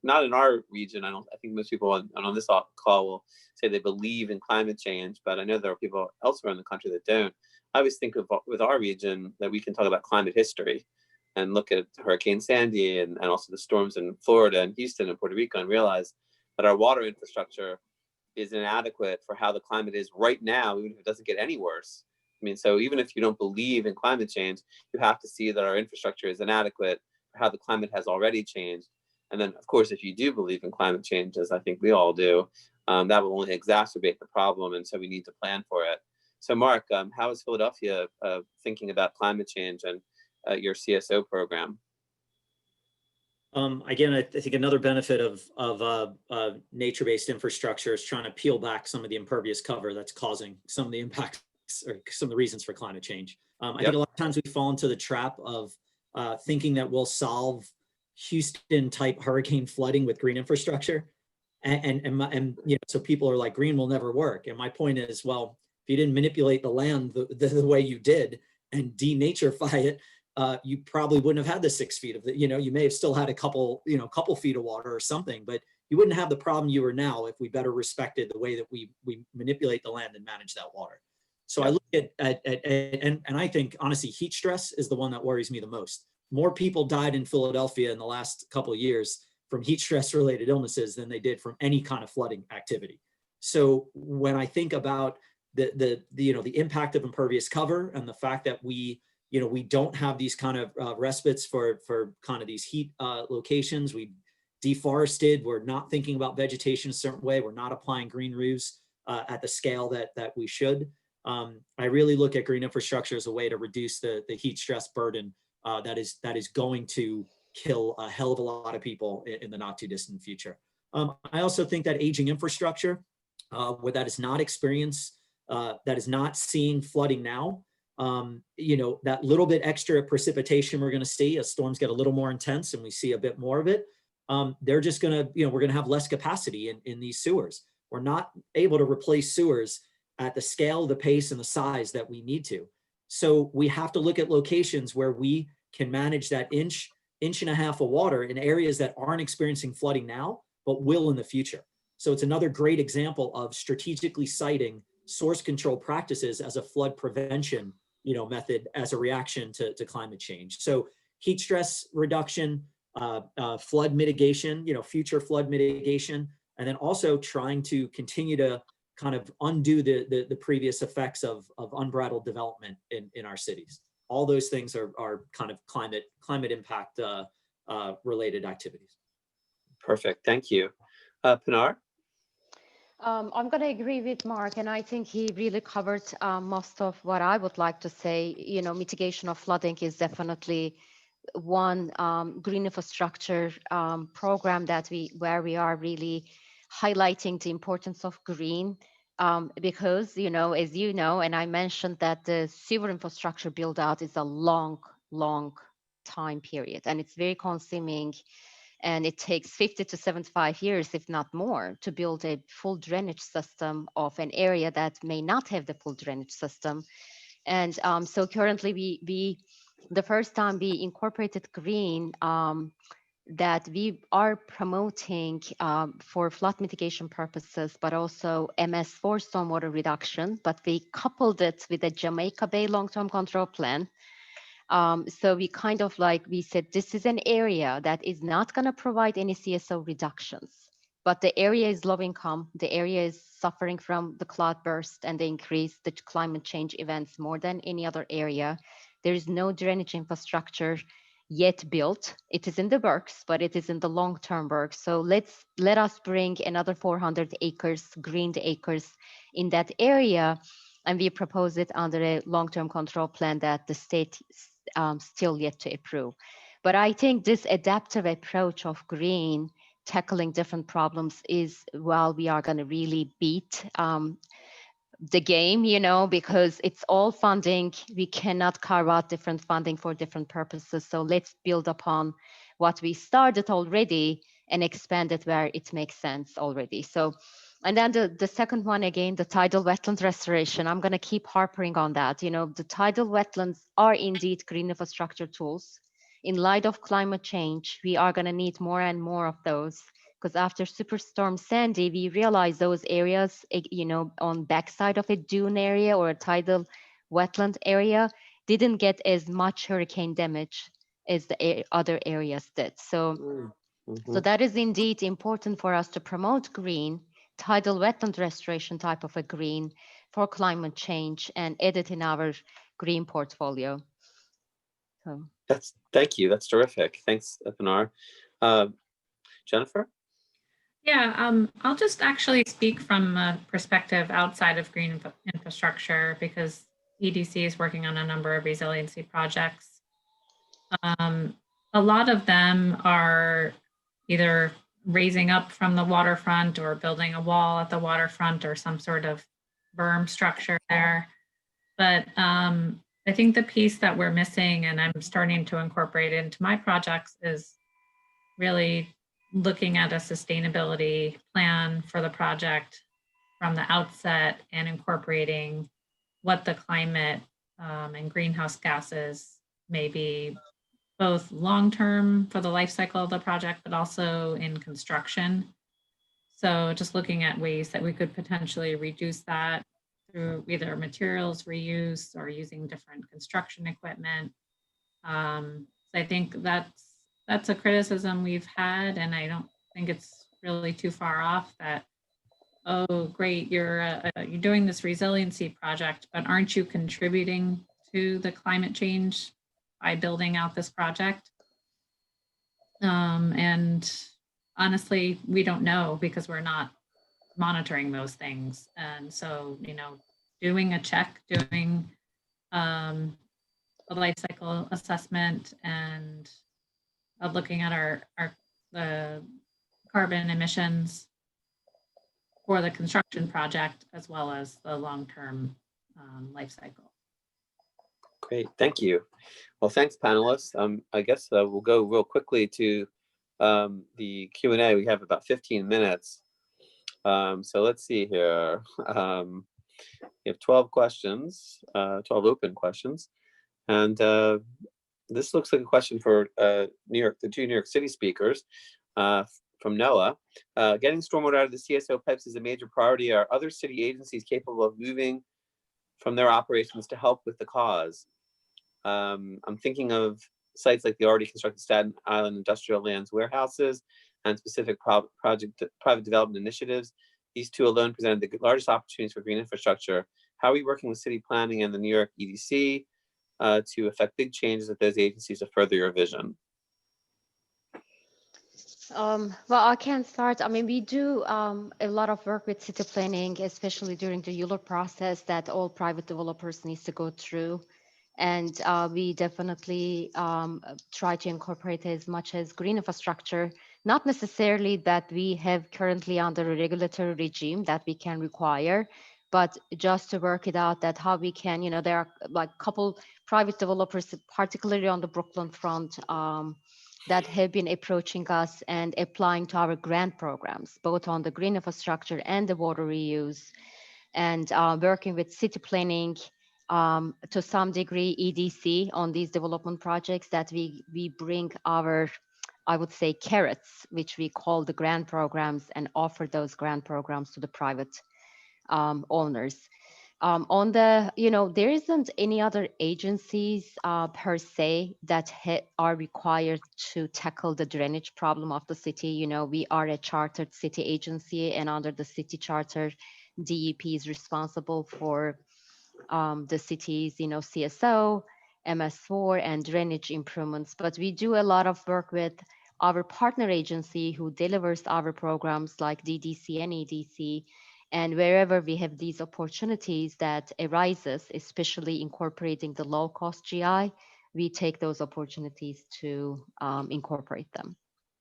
not in our region, I think most people on this call will say they believe in climate change, but I know there are people elsewhere in the country that don't. I always think with our region that we can talk about climate history and look at Hurricane Sandy and also the storms in Florida and Houston and Puerto Rico, and realize that our water infrastructure is inadequate for how the climate is right now, even if it doesn't get any worse. So even if you don't believe in climate change, you have to see that our infrastructure is inadequate for how the climate has already changed. And then, of course, if you do believe in climate change, as I think we all do, that will only exacerbate the problem. And so we need to plan for it. So Mark, how is Philadelphia thinking about climate change? And your CSO program? Again, I think another benefit of nature-based infrastructure is trying to peel back some of the impervious cover that's causing some of the impacts or some of the reasons for climate change. I think a lot of times we fall into the trap of thinking that we'll solve Houston-type hurricane flooding with green infrastructure, and you know, so people are like, green will never work. And my point is, well, if you didn't manipulate the land the way you did and denaturify it, you probably wouldn't have had the 6 feet of the, you know, you may have still had a couple feet of water or something, but you wouldn't have the problem you are now if we better respected the way that we manipulate the land and manage that water. So I look at and I think honestly, heat stress is the one that worries me the most. More people died in Philadelphia in the last couple of years from heat stress related illnesses than they did from any kind of flooding activity. So when I think about the impact of impervious cover and the fact that we don't have these kind of respites for kind of these heat locations, we deforested, we're not thinking about vegetation a certain way, we're not applying green roofs at the scale that we should. I really look at green infrastructure as a way to reduce the heat stress burden that is going to kill a hell of a lot of people in the not too distant future. I also think that aging infrastructure, where that is not that is not seeing flooding now, that little bit extra precipitation we're going to see as storms get a little more intense and we see a bit more of it, they're just going to, we're going to have less capacity in these sewers. We're not able to replace sewers at the scale, the pace, and the size that we need to. So we have to look at locations where we can manage that inch and a half of water in areas that aren't experiencing flooding now, but will in the future. So it's another great example of strategically citing source control practices as a flood prevention method as a reaction to climate change. So heat stress reduction, flood mitigation, future flood mitigation, and then also trying to continue to kind of undo the previous effects of unbridled development in our cities. All those things are kind of climate impact related activities. Perfect, thank you. Pinar? I'm going to agree with Mark, and I think he really covered most of what I would like to say. Mitigation of flooding is definitely one green infrastructure program where we are really highlighting the importance of green, because, as you know, and I mentioned that the sewer infrastructure build out is a long time period, and it's very consuming. And it takes 50 to 75 years, if not more, to build a full drainage system of an area that may not have the full drainage system. And so currently the first time we incorporated green, that we are promoting for flood mitigation purposes, but also MS for stormwater reduction, but we coupled it with the Jamaica Bay long-term control plan. So we kind of we said, this is an area that is not going to provide any CSO reductions, but the area is low income. The area is suffering from the cloudburst and the increased climate change events more than any other area. There is no drainage infrastructure yet built. It is in the works, but it is in the long-term work. So let us bring another 400 acres, greened acres in that area. And we propose it under a long-term control plan that the state still yet to approve. But I think this adaptive approach of green, tackling different problems is, well, we are going to really beat the game, because it's all funding. We cannot carve out different funding for different purposes. So let's build upon what we started already and expand it where it makes sense already. So, and then the second one, again, the tidal wetland restoration. I'm going to keep harping on that. The tidal wetlands are indeed green infrastructure tools. In light of climate change, we are going to need more and more of those, because after Superstorm Sandy, we realized those areas, on backside of a dune area or a tidal wetland area, didn't get as much hurricane damage as the other areas did. So, so that is indeed important for us to promote green, tidal wetland restoration type of a green for climate change and add it in our green portfolio. So thank you. That's terrific. Thanks, Pinar. Jennifer? Yeah, I'll just actually speak from a perspective outside of green infrastructure, because EDC is working on a number of resiliency projects. A lot of them are either raising up from the waterfront or building a wall at the waterfront or some sort of berm structure there. But I think the piece that we're missing, and I'm starting to incorporate into my projects, is really looking at a sustainability plan for the project from the outset and incorporating what the climate and greenhouse gases may be, both long-term for the life cycle of the project, but also in construction. So just looking at ways that we could potentially reduce that through either materials reuse or using different construction equipment. So I think that's a criticism we've had, and I don't think it's really too far off that, oh, great, you're doing this resiliency project, but aren't you contributing to the climate change by building out this project? And honestly, we don't know because we're not monitoring those things. And so, doing a check, doing a life cycle assessment, and looking at the carbon emissions for the construction project as well as the long-term life cycle. Great, thank you. Well, thanks, panelists. I guess we'll go real quickly to the Q&A. We have about 15 minutes. So let's see here. We have 12 questions, 12 open questions. And this looks like a question for the two New York City speakers from Noah. Getting stormwater out of the CSO pipes is a major priority. Are other city agencies capable of moving from their operations to help with the cause? I'm thinking of sites like the already constructed Staten Island industrial lands warehouses and specific private development initiatives. These two alone presented the largest opportunities for green infrastructure. How are we working with city planning and the New York EDC to affect big changes at those agencies to further your vision? Well, I can start. I mean, we do a lot of work with city planning, especially during the ULURP process that all private developers need to go through. And we definitely try to incorporate as much as green infrastructure, not necessarily that we have currently under a regulatory regime that we can require, but just to work it out that how we can, there are like a couple private developers, particularly on the Brooklyn front, that have been approaching us and applying to our grant programs, both on the green infrastructure and the water reuse, and working with city planning, to some degree EDC on these development projects, that we bring our, I would say, carrots, which we call the grant programs, and offer those grant programs to the private owners. On the, there isn't any other agencies per se that are required to tackle the drainage problem of the city. We are a chartered city agency, and under the city charter, DEP is responsible for the city's, CSO, MS4, and drainage improvements. But we do a lot of work with our partner agency who delivers our programs like DDC and EDC. And wherever we have these opportunities that arises, especially incorporating the low-cost GI, we take those opportunities to incorporate them.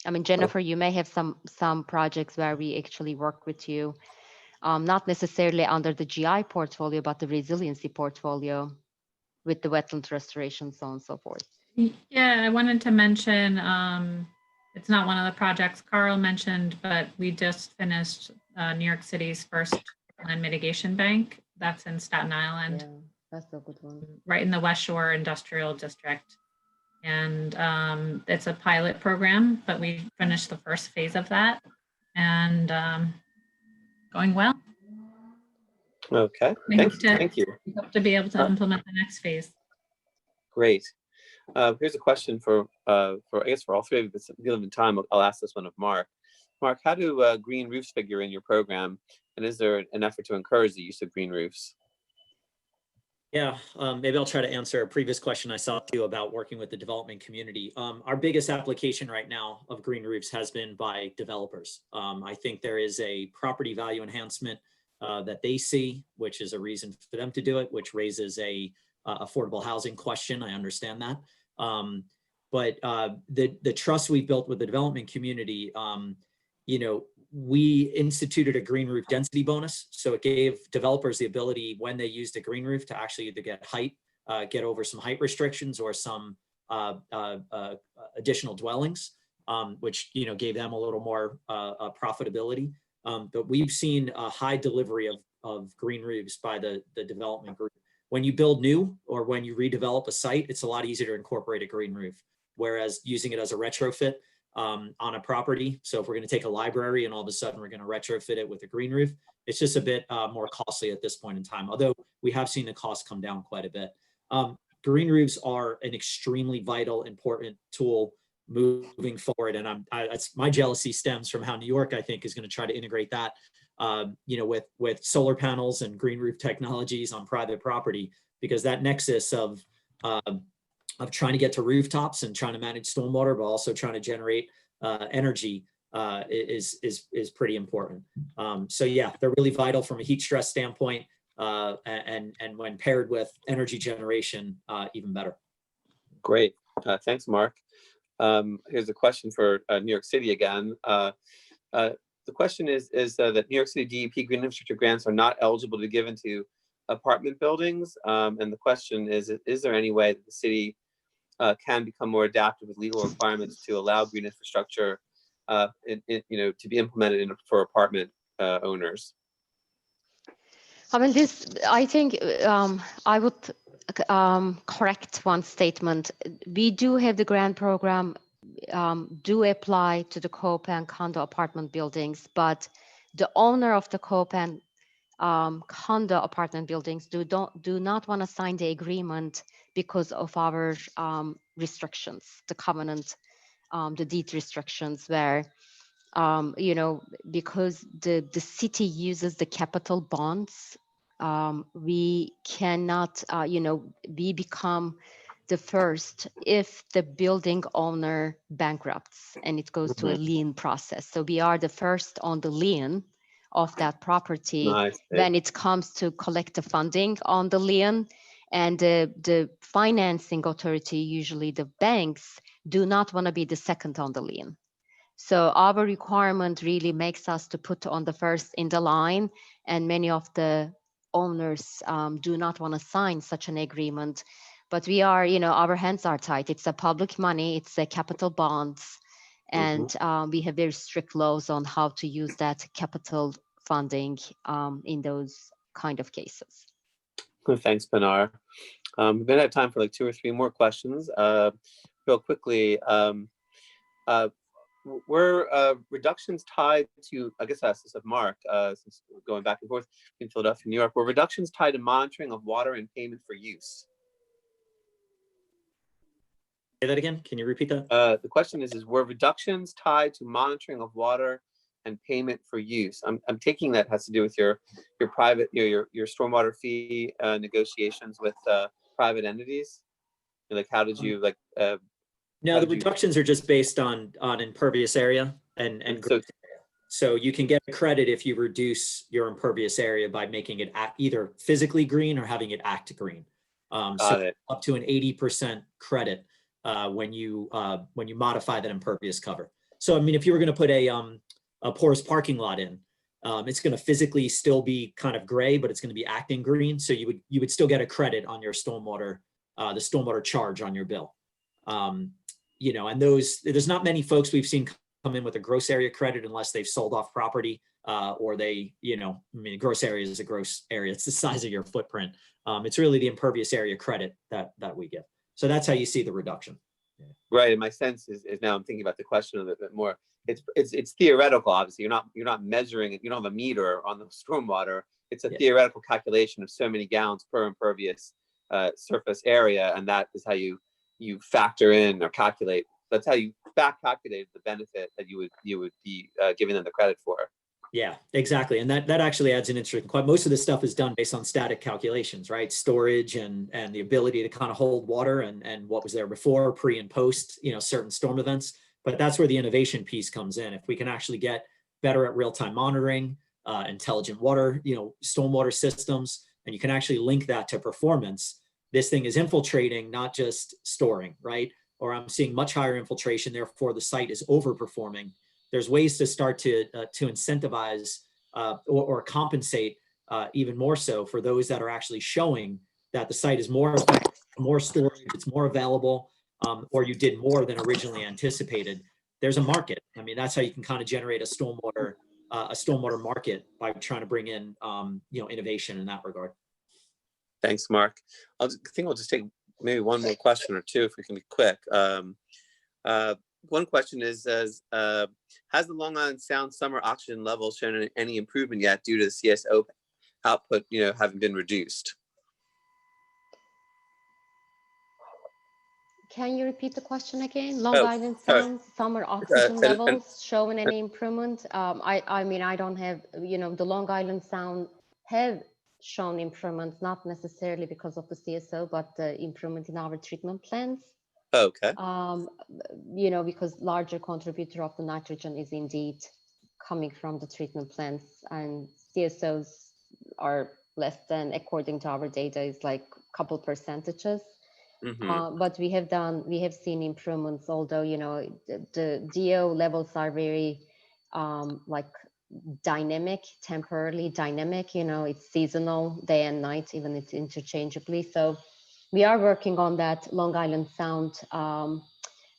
I mean, Jennifer, you may have some projects where we actually work with you, not necessarily under the GI portfolio, but the resiliency portfolio with the wetland restoration, so on and so forth. Yeah, I wanted to mention, it's not one of the projects Carl mentioned, but we just finished New York City's first land mitigation bank. That's in Staten Island. Yeah, that's a good one. Right in the West Shore Industrial District. And it's a pilot program, but we finished the first phase of that, and going well. Okay, thank you. We hope to be able to implement the next phase. Great. Here's a question for I guess for all three of you, but given time, I'll ask this one of Mark. Mark, how do green roofs figure in your program? And is there an effort to encourage the use of green roofs? Yeah, maybe I'll try to answer a previous question I saw too about working with the development community. Our biggest application right now of green roofs has been by developers. I think there is a property value enhancement that they see, which is a reason for them to do it, which raises a affordable housing question. I understand that. But the trust we built with the development community, we instituted a green roof density bonus. So it gave developers the ability, when they used a green roof, to actually either get over some height restrictions or some additional dwellings, which gave them a little more profitability. But we've seen a high delivery of green roofs by the development group. When you build new or when you redevelop a site, it's a lot easier to incorporate a green roof. Whereas using it as a retrofit on a property. So if we're going to take a library and all of a sudden we're going to retrofit it with a green roof, it's just a bit more costly at this point in time. Although we have seen the cost come down quite a bit. Green roofs are an extremely vital, important tool moving forward. And my jealousy stems from how New York, I think, is going to try to integrate that, with solar panels and green roof technologies on private property, because that nexus of trying to get to rooftops and trying to manage stormwater, but also trying to generate energy is pretty important. So yeah, they're really vital from a heat stress standpoint, and when paired with energy generation, even better. Great, Thanks, Mark. Here's a question for New York City again. The question is that New York City DEP green infrastructure grants are not eligible to be given to apartment buildings. And the question is there any way that the city can become more adaptive with legal requirements to allow green infrastructure to be implemented for apartment owners? I mean, I think I would correct one statement. We do have the grant program do apply to the co-op and condo apartment buildings, but the owner of the co-op and condo apartment buildings do not want to sign the agreement because of our restrictions, the covenant, the deed restrictions, where because the city uses the capital bonds, we cannot, we become the first if the building owner bankrupts and it goes to a lien process. So we are the first on the lien of that property when it comes to collect the funding on the lien. And the financing authority, usually the banks, do not want to be the second on the lien. So our requirement really makes us to put on the first in the line, and many of the owners do not want to sign such an agreement. But we are, our hands are tied. It's a public money, it's a capital bonds, and we have very strict laws on how to use that capital funding in those kind of cases. Thanks, Pinar. We're gonna have time for like 2 or 3 more questions. Real quickly, were reductions tied to, I guess that's of Mark, since we're going back and forth in Philadelphia, New York, were reductions tied to monitoring of water and payment for use? Say that again, can you repeat that? The question is were reductions tied to monitoring of water and payment for use? I'm taking that has to do with your private, your stormwater fee negotiations with private entities. Like, how did you No, the reductions are just based on impervious area and so you can get a credit if you reduce your impervious area by making it either physically green or having it act green. So up to an 80% credit when you modify that impervious cover. So I mean, if you were going to put a porous parking lot in, it's going to physically still be kind of gray, but it's going to be acting green. So you would still get a credit on your stormwater, the stormwater charge on your bill. And there's not many folks we've seen come in with a gross area credit unless they've sold off property or they, I mean, gross area is a gross area. It's the size of your footprint. It's really the impervious area credit that we give. So that's how you see the reduction. Right. And my sense is now I'm thinking about the question a little bit more. It's theoretical. Obviously, you're not measuring it. You don't have a meter on the stormwater. It's a theoretical calculation of so many gallons per impervious surface area, and that is how you factor in or calculate. That's how you back calculate the benefit that you would be giving them the credit for. Yeah, exactly. And that actually adds an interesting point. Most of this stuff is done based on static calculations, right? Storage and the ability to kind of hold water and what was there before, pre and post, certain storm events. But that's where the innovation piece comes in. If we can actually get better at real-time monitoring, intelligent water, stormwater systems, and you can actually link that to performance, this thing is infiltrating, not just storing, right? or I'm seeing much higher infiltration, therefore the site is overperforming. There's ways to start to incentivize or compensate even more so for those that are actually showing that the site is more effective, more storage, it's more available, or you did more than originally anticipated. There's a market. I mean, that's how you can kind of generate a stormwater market, by trying to bring in innovation in that regard. Thanks, Mark. I think we'll just take maybe one more question or two if we can be quick. One question is, has the Long Island Sound summer oxygen levels shown any improvement yet due to the CSO output, having been reduced? Can you repeat the question again? Long Island Sound summer oxygen levels showing any improvement? I mean, I don't have, the Long Island Sound have shown improvements, not necessarily because of the CSO, but the improvement in our treatment plants. Okay. Because larger contributor of the nitrogen is indeed coming from the treatment plants, and CSOs are less than, according to our data, is like a couple percentages. But we have seen improvements, although, the DO levels are very dynamic, temporarily dynamic, it's seasonal, day and night, even it's interchangeably. So we are working on that Long Island Sound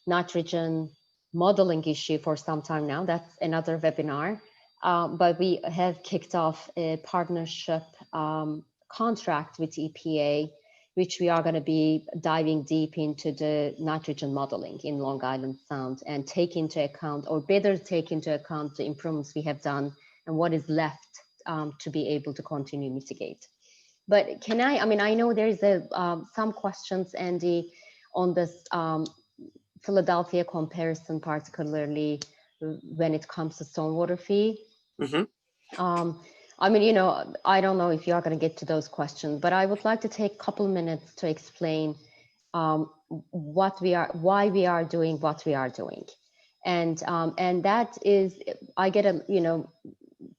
nitrogen modeling issue for some time now. That's another webinar. But we have kicked off a partnership contract with EPA, which we are going to be diving deep into the nitrogen modeling in Long Island Sound and take into account, or better take into account, the improvements we have done and what is left to be able to continue mitigate. But I know there is some questions, Andy, on this Philadelphia comparison, particularly when it comes to stormwater fee. I don't know if you are going to get to those questions, but I would like to take a couple minutes to explain why we are doing what we are doing. And that is, I get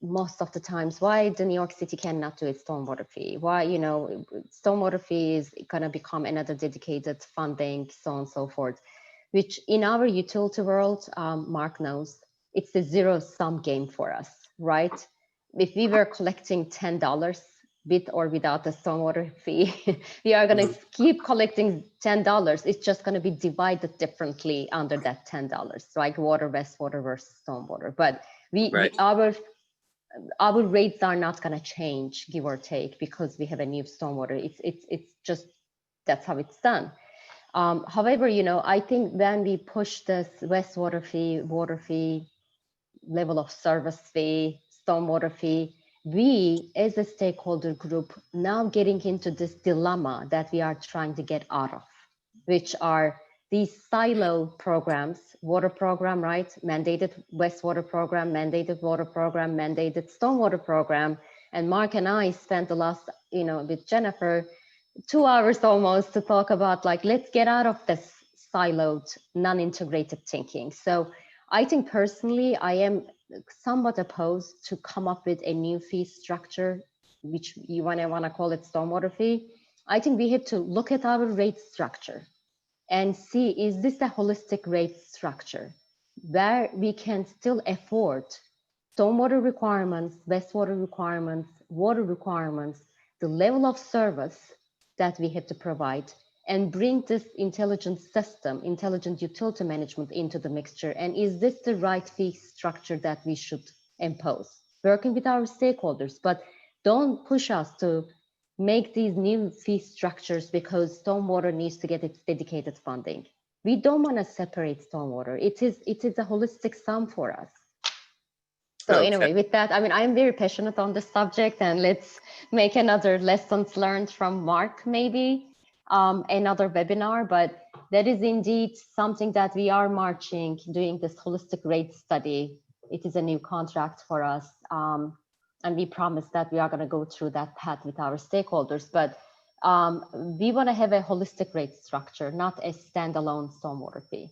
most of the times, why the New York City cannot do its stormwater fee? Why, stormwater fee is going to become another dedicated funding, so on and so forth, which in our utility world, Mark knows, it's a zero-sum game for us, right? If we were collecting $10 with or without the stormwater fee, we are going to keep collecting $10. It's just going to be divided differently under that $10, like water, wastewater versus stormwater. But our rates are not going to change, give or take, because we have a new stormwater. It's just, that's how it's done. However, I think when we push this wastewater fee, water fee, level of service fee, stormwater fee, we as a stakeholder group now getting into this dilemma that we are trying to get out of, which are these silo programs, water program, right? Mandated wastewater program, mandated water program, mandated stormwater program. And Mark and I spent the last, with Jennifer, 2 hours almost to talk about let's get out of this siloed, non-integrated thinking. So I think personally, I am somewhat opposed to come up with a new fee structure, which you want to call it stormwater fee. I think we have to look at our rate structure and see, is this a holistic rate structure where we can still afford stormwater requirements, wastewater requirements, water requirements, the level of service that we have to provide, and bring this intelligent system, intelligent utility management into the mixture? And is this the right fee structure that we should impose? Working with our stakeholders, but don't push us to make these new fee structures because stormwater needs to get its dedicated funding. We don't want to separate stormwater. It is a holistic sum for us. So anyway, with that, I'm very passionate on this subject, and let's make another lessons learned from Mark, maybe. Another webinar, but that is indeed something that we are doing this holistic rate study. It is a new contract for us. And we promise that we are going to go through that path with our stakeholders, but we want to have a holistic rate structure, not a standalone stormwater fee.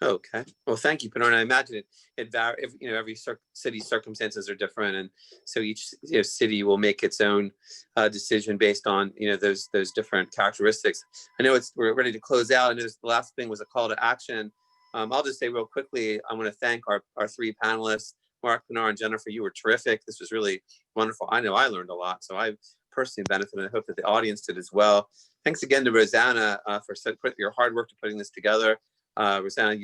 Okay. Well, thank you, Penora. I imagine it varies. You know, every city's circumstances are different, and so each city will make its own decision based on those different characteristics. I know we're ready to close out. I know the last thing was a call to action. I'll just say real quickly, I want to thank our three panelists, Mark, Penora, and Jennifer. You were terrific. This was really wonderful. I know I learned a lot, so I personally benefited. I hope that the audience did as well. Thanks again to Rosanna for your hard work to putting this together. Rosanna,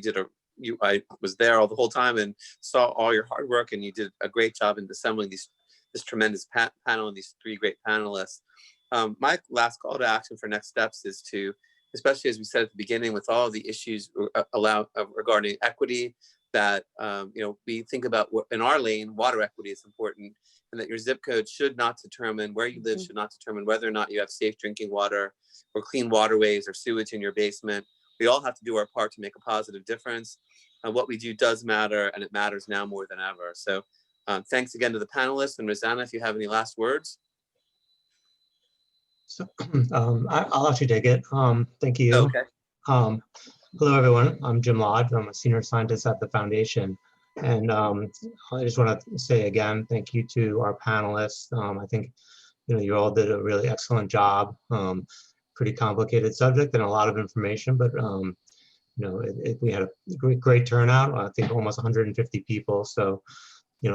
I was there all the whole time and saw all your hard work, and you did a great job in assembling this tremendous panel and these three great panelists. My last call to action for next steps is to, especially as we said at the beginning, with all the issues regarding equity, that we think about what in our lane, water equity is important, and that your zip code should not determine where you live, should not determine whether or not you have safe drinking water or clean waterways or sewage in your basement. We all have to do our part to make a positive difference. What we do does matter, and it matters now more than ever. So thanks again to the panelists. And Rosanna, if you have any last words. So I'll actually take it. Thank you. Okay. Hello, everyone. I'm Jim Lodge. I'm a senior scientist at the foundation. And I just want to say again, thank you to our panelists. I think you all did a really excellent job. Pretty complicated subject and a lot of information, but we had a great turnout. I think almost 150 people. So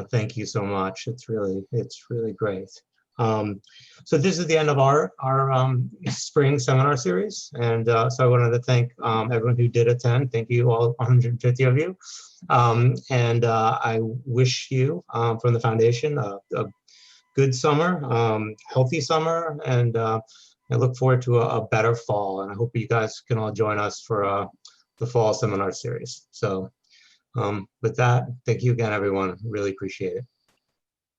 thank you so much. It's really great. So this is the end of our spring seminar series, and so I wanted to thank everyone who did attend. Thank you all, 150 of you, and I wish you from the foundation a good summer, healthy summer, and I look forward to a better fall, and I hope you guys can all join us for the fall seminar series. So with that, thank you again, everyone. Really appreciate it.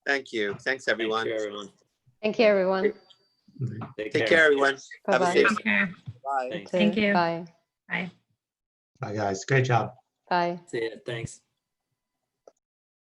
Thank you. Thanks, everyone. Thank you, everyone. Thank you, everyone. Take care, everyone. Have a Bye-bye. safe Take care. Bye. Thanks. Thank you. Bye. Bye. Bye, guys. Great job. Bye. See ya. Thanks.